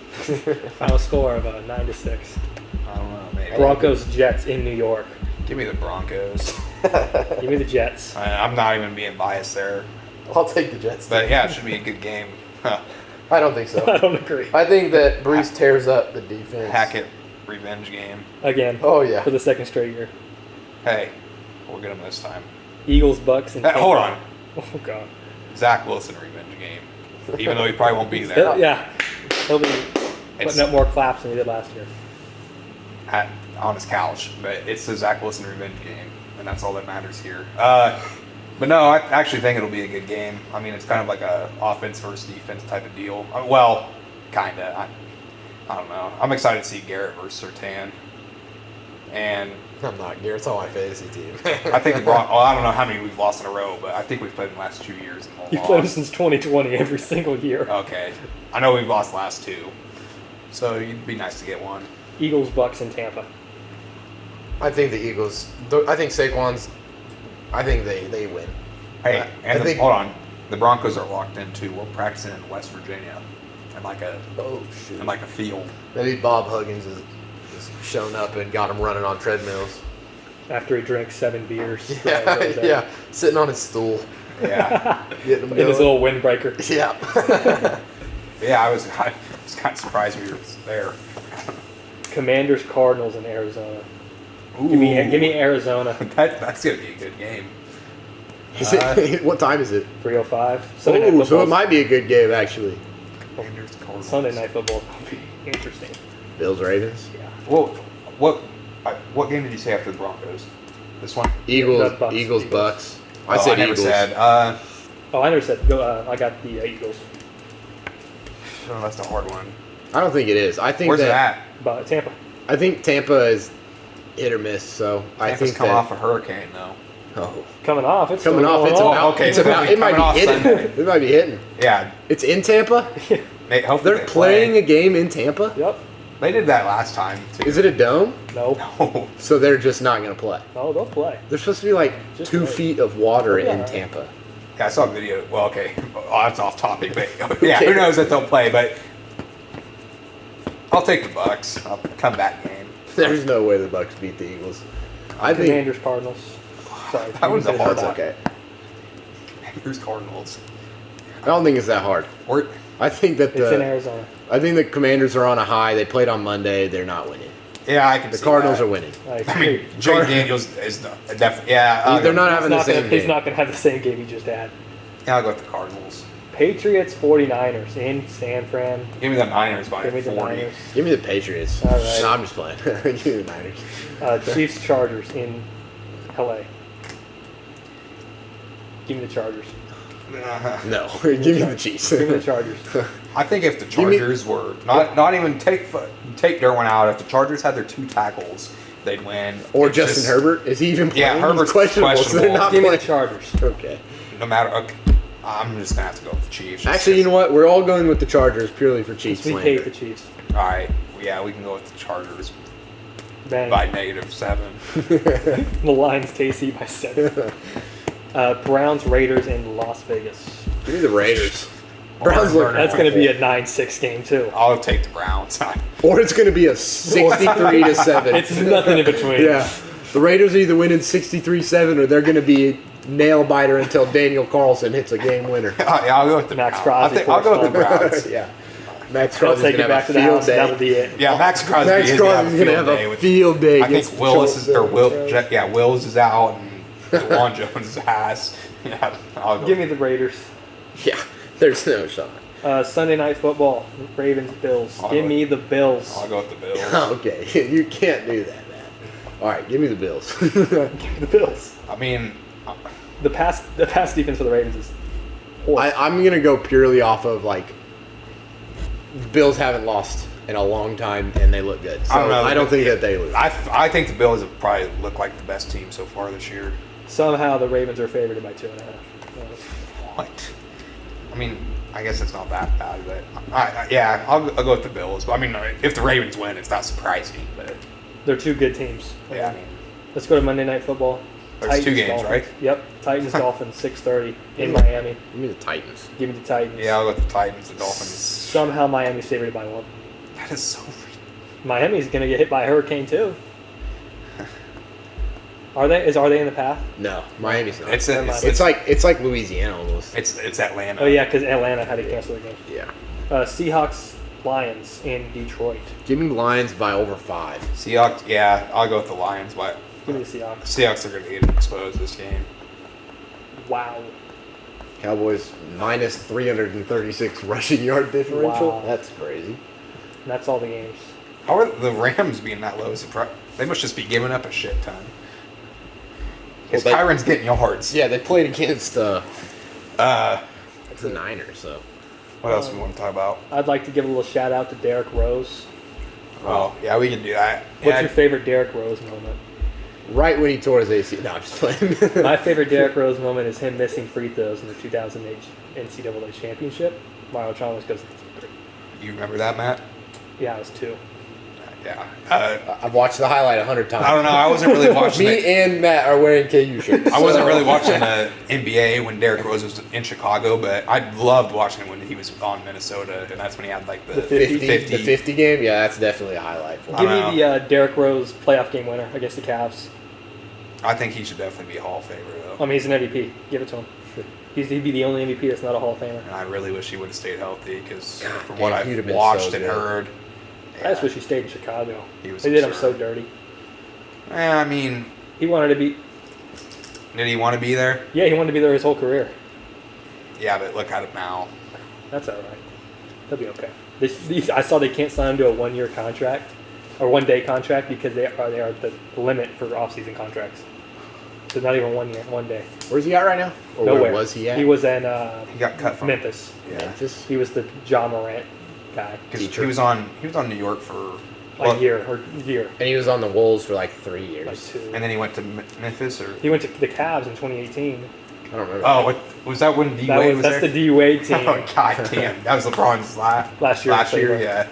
Final score of 9-6. I don't know, maybe. Broncos, Jets in New York. Give me the Broncos. Give me the Jets. I'm not even being biased there. I'll take the Jets. But yeah, it should be a good game. I don't think I so. don't agree. I think that Brees tears up the defense. Hackett revenge game. Again, Oh yeah. for the second straight year. Hey, we'll get him this time. Eagles, Bucks, and Hey, hold on. Oh god. Zach Wilson revenge game. Even though he probably won't be there Yeah, he'll be It's- putting up more claps than he did last year. on his couch. But it's the Zach Wilson revenge game, and that's all that matters here. But no, I actually think it'll be a good game. I mean, it's kind of like a offense versus defense type of deal. Well, kind of. I don't know. I'm excited to see Garrett versus Surtain. And I'm not. Garrett's on my fantasy team. I think the Broncos, I don't know how many we've lost in a row, but I think we've played in the last 2 years. And You've all played him lost. since 2020 every single year. Okay. I know we've lost the last 2. So it'd be nice to get one. Eagles, Bucks, and Tampa. I think the Eagles. I think Saquon's. I think they win. Hey, I think- hold on. The Broncos are locked in too. We're practicing in West Virginia. In like a field. Maybe Bob Huggins is shown up and got him running on treadmills. After he drank 7 beers. Yeah, yeah. Sitting on his stool, Yeah. getting him In his going. little windbreaker. Yeah. Yeah, I was kind of surprised we were there. Commanders, Cardinals, and Arizona. Ooh. Give me Arizona. That's going to be a good game. Is it, what time is it? 3:05. Sunday night Oh, so football. it might be a good game actually. Commanders, Cardinals. Sunday night football will be interesting. Bills Ravens. Yeah. Well, what game did you say after the Broncos? This one? Eagles. Bucks. Eagles. Bucks. I Oh, said never Eagles. said. Oh, I never said. Go. I got the Eagles. Oh, that's a hard one. I don't think it is. I think Where's it that at? But Tampa. I think Tampa is hit or miss. So I Tampa's think come that. off a hurricane though. Oh, Coming off. It's coming still off. going It's on. about. Okay, It's so about. it'll It be might coming be off hitting. Sunday. It might be hitting. Yeah, It's in Tampa. hopefully They're they playing play. a game in Tampa. Yep. They did that last time too. Is it a dome? No. No. So they're just not going to play. Oh, they'll play. There's supposed to be like Just 2 wait. feet of water Yeah. in Tampa. Yeah, I saw a video. Well, okay, that's off topic, but yeah, who knows if they'll play? But I'll take the Bucks. I'll comeback game. There's no way the Bucks beat the Eagles. I think Commanders, Cardinals. Sorry. That was you a can hard finish it's that. okay. Here's Cardinals. I don't think it's that hard. Or I think that It's in the Arizona. I think the Commanders are on a high. They played on Monday. They're not winning. yeah, I can. The see Cardinals that. are winning. I I mean, agree. Jay Daniels is definitely. Yeah, They're not He's having the not same gonna- He's game. not going to have the same game he just had. Yeah, I'll go with the Cardinals. Patriots, 49ers in San Fran. Give me the Niners by Give me the 40. Niners. Give me the Patriots. All right. No, I'm just playing. Give me the Niners. Chiefs, Chargers in LA. Give me the Chargers. No, give me the Chiefs. Give me the Chargers. I think if the Give me- Chargers were not even take Derwin out, if the Chargers had their 2 tackles, they'd win. Or It's Justin just- Herbert. Is he even playing? Yeah, Herbert's He's questionable. So they're questionable. not Give me the playing. Chargers. Okay. No matter. Okay, I'm just gonna have to go with the Chiefs. Actually, you know what? We're all going with the Chargers purely for Chiefs We slander. hate the Chiefs. All right. Yeah, we can go with the Chargers Bang. by -7. The Lions, KC by 7. Browns, Raiders in Las Vegas. Give me the Raiders. Or Browns look. Burner. That's going to be a 9-6 game, too. I'll take the Browns. Or it's going to be a 63-7. It's nothing in between. Yeah. The Raiders are either winning 63-7 or they're going to be nail biter until Daniel Carlson hits a game winner. Yeah, I'll go with the Max Browns. Crosby, I'll go with the forced Browns. Yeah. Max They'll Crosby's take going it to have back a to the field house, and that'll day. be it. Yeah, Max Crosby Max is gonna have Crosby's a going to field have day a with. field day I against think the Willis Chargers. Wills is out and DeJuan Jones' ass. Yeah, I'll go. Give me the Raiders. Yeah. There's no shot. Sunday night football, Ravens, Bills. I'll Give go- me the Bills. I'll go with the Bills. Okay. You can't do that, man. All right. Give me the Bills. Give me the Bills. I mean, The pass defense for the Ravens is horrible. I'm going to go purely off of, like, Bills haven't lost in a long time, and they look good. So I don't know. I don't think that they lose. I think the Bills have probably looked like the best team so far this year. Somehow the Ravens are favored by 2.5. What? I mean, I guess it's not that bad, but yeah, I'll go with the Bills. But I mean, if the Ravens win, it's not surprising. But They're two good teams. yeah, I mean, Let's go to Monday Night Football. There's 2 games, Dolphins. right? Yep. Titans, Dolphins, 6:30 in Miami. Give me the Titans. Give me the Titans. yeah, I'll go with the Titans, the Dolphins. Somehow Miami's favored by 1. That is so. Miami's going to get hit by a hurricane too. Are they in the path? No, Miami's not. It's It's like Louisiana almost. it's Atlanta. Oh yeah, because Atlanta had to cancel the game. Yeah. Seahawks, Lions in Detroit. Give me Lions by over 5. Seahawks. Yeah, I'll go with the Lions, but Give me the Seahawks. Seahawks are going to get exposed this game. Wow. Cowboys minus 336 rushing yard differential. Wow. That's crazy. And that's all the games. How are the Rams being that low? They must just be giving up a shit ton. Because Well, Tyron's getting yards. Yeah, they played against it's the Niners, so. What else do we want to talk about? I'd like to give a little shout out to Derrick Rose. Oh, yeah, we can do that. What's your favorite Derrick Rose moment? Right when he tore his AC. No, I'm just playing. My favorite Derrick Rose moment is him missing free throws in the 2008 NCAA championship. Mario Chalmers goes, You remember that, Matt? yeah, it was 2. Yeah. I've watched the highlight 100 times. I don't know. I wasn't really watching it. Me and Matt are wearing KU shirts. I wasn't so- really watching the NBA when Derrick Rose was in Chicago, but I loved watching it when he was on Minnesota, and that's when he had like the The 50. 50, the 50 game. Yeah, that's definitely a highlight for I Give him. me the Derrick Rose playoff game winner against the Cavs. I think he should definitely be a Hall of Famer, though. I mean, he's an MVP. Give it to him. He'd be the only MVP that's not a Hall of Famer. And I really wish he would have stayed healthy because God from damn, what he'd have I've been watched so and good. heard, I just wish he stayed in Chicago. He was They did him absurd. so dirty. I mean, He wanted to be. did he want to be there? Yeah, he wanted to be there his whole career. Yeah, but look at him now. That's all right. He'll be okay. I saw they can't sign him to a 1-year contract or 1-day contract because they are the limit for off-season contracts. So not even 1 year, 1 day. Where's he at right now? Or Nowhere. where was he at? He was in He got cut from Memphis. Yeah, Memphis. He was the John Morant guy. because Teacher. he was on New York for A year. And he was on the Wolves for like 3 Like years. 2. and then he went to Memphis, or He went to the Cavs in 2018. I don't remember. oh, what, was that when D Wade was That's there? the D Wade team. Oh god damn, that was LeBron's Last year, Last year, Cleveland. yeah.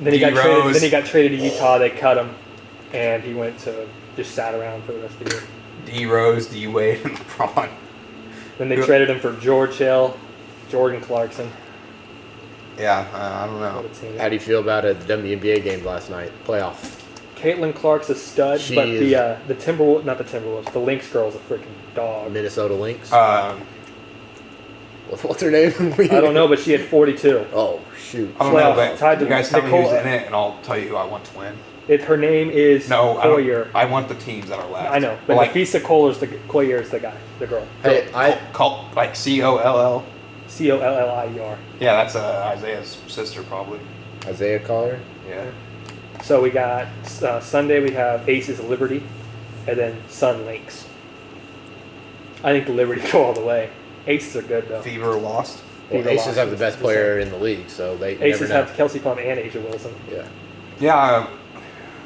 Then he got traded. D-Rose. Then he got traded to Utah. They cut him, and he went to just sat around for the rest of the year. D Rose, D Wade, and LeBron. Then they Who- traded him for George Hill, Jordan Clarkson. Yeah, I don't What know. a team. How do you feel about the WNBA game last night? Playoff. Caitlin Clark's a stud, She but is- the Timberwolves, not the Timberwolves, the Lynx girl's a freaking dog. Minnesota Lynx. What's her name? I don't know, but she had 42. Oh, shoot. I don't know, Playoff but tied you to guys tell me Nicole- who's in it, and I'll tell you who I want to win. Her name is No, I Collier. don't. I want the teams that are left. I know, but like Nafisa Collier is the guy, the girl. Hey, like COLL. Collier. Yeah, that's Isaiah's sister probably. Isaiah Collier. Yeah. So we got Sunday. We have Aces Liberty, and then Sun Lynx. I think the Liberty go all the way. Aces are good though. Fever lost. Well, Fever Aces lost have the is best the player in the league, so they Aces never know. have Kelsey Plum and Asia Wilson. Yeah. Yeah,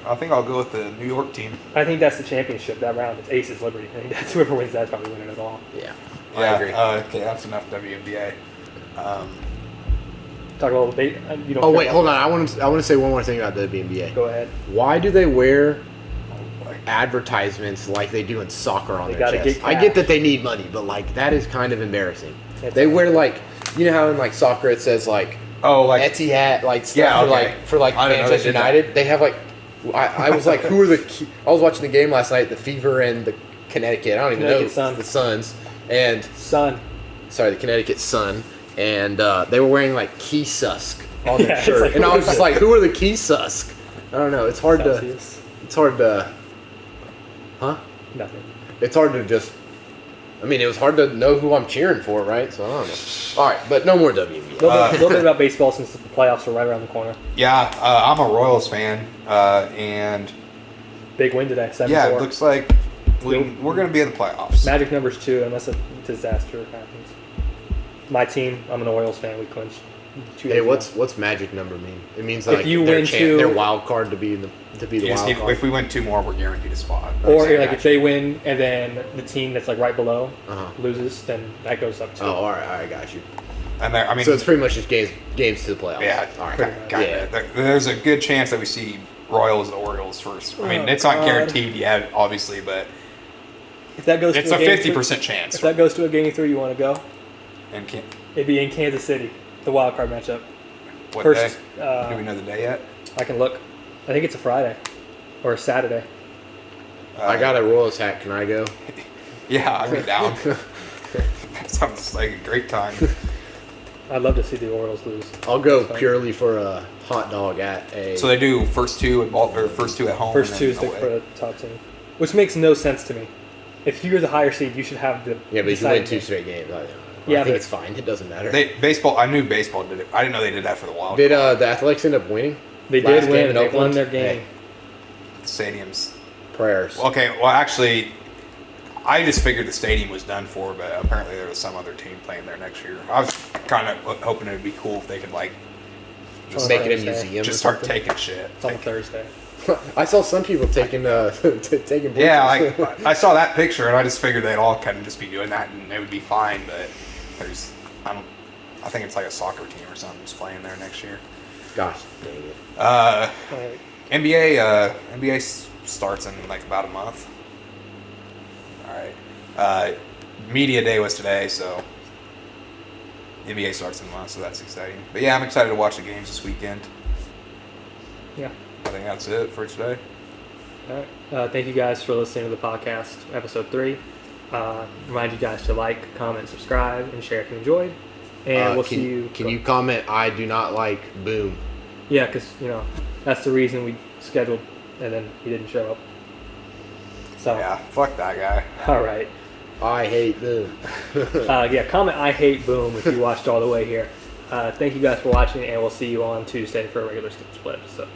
I think I'll go with the New York team. I think that's the championship that round. It's Aces Liberty. I think that's whoever wins that's probably winning it all. Yeah. Yeah, I agree. Okay, that's enough WNBA. Talk a little bit. You don't. Oh care wait, about hold on. that. I want to say one more thing about the WNBA. Go ahead. Why do they wear advertisements like they do in soccer on They their gotta chest? get I cash. get that they need money, but like that is kind of embarrassing. It's- They wear like, you know how in like soccer it says like Oh, like Etihad, like stuff Yeah, for okay. like I didn't know they Manchester did that. United. They have like, I was like, who are the? I was watching the game last night, the Fever and the Connecticut. I don't even know Connecticut Sun. the Suns and Sun. sorry, the Connecticut Sun, and they were wearing like Key Susk on their Yeah, it's shirt, like, and I what was is just it? like, who are the Key Susk? I don't know. It's hard Celsius. It's hard to. Huh? Nothing. It's hard to just. I mean, it was hard to know who I'm cheering for, right? So I don't know. All right, but no more WNBA. A little bit about baseball since the playoffs are right around the corner. yeah, I'm a Royals fan, and Big win today. 7-4. yeah, it looks like we're going to be in the playoffs. Magic numbers 2 unless a disaster happens. My team, I'm an Orioles fan. We clinched 2 days Hey, ago. what's magic number mean? It means If like you their win two- their wild card to be the You just wild need- card. if we win 2 more, we're guaranteed a spot. Or That's like it. if they win and then the team that's like right below Uh-huh. loses, then that goes up too. Oh, all right, I got you. And I mean, So it's pretty much just games to the playoffs. yeah, all right. pretty much. kinda. There's a good chance that we see Royals and Orioles first. I mean, Oh, it's not God. guaranteed yet, obviously, but If that goes it's to a game 50% three- chance. If that goes to a game 3, you want to go? And can't, It'd be in Kansas City, the wild card matchup. what First, day? Do we know the day yet? I can look. I think it's a Friday or a Saturday. I got a Royals hat. Can I go? Yeah, I'd be down. That sounds like a great time. I'd love to see the Orioles lose. I'll go That's fine. purely for a hot dog at a. So they do first two first two at home. First and two then is away. for the top team, which makes no sense to me. If you're the higher seed, you should have the. Yeah, but you can deciding win 2 game. straight games. I Yeah, think but- it's fine. It doesn't matter. Baseball. I knew baseball did it. I didn't know they did that for the Wild. Did the Athletics end up winning? They Last did game win. in They Oakland? won their game. Hey, Stadiums. prayers. Okay, well, actually, I just figured the stadium was done for, but apparently there was some other team playing there next year. I was kind of hoping it would be cool if they could, like, just, Make it a Thursday. museum. just or start something. taking shit. It's on Thursday. I saw some people taking taking. Yeah, pictures. like, I saw that picture, and I just figured they'd all kind of just be doing that, and it would be fine, but I think it's like a soccer team or something just playing there next year. Gosh, dang it. All right. NBA starts in like about a month. All right. Media day was today, so NBA starts in a month, so that's exciting. But yeah, I'm excited to watch the games this weekend. Yeah. I think that's it for today. All right. Thank you guys for listening to the podcast, episode 3. Remind you guys to like, comment, subscribe, and share if you enjoyed. And we'll can, see you. Can you comment? I do not like Boom. Yeah, because that's the reason we scheduled, and then he didn't show up. So Yeah, fuck that guy. all right. I hate Boom. Yeah, comment I hate Boom if you watched all the way here. Thank you guys for watching, and we'll see you on Tuesday for a regular scheduled episode.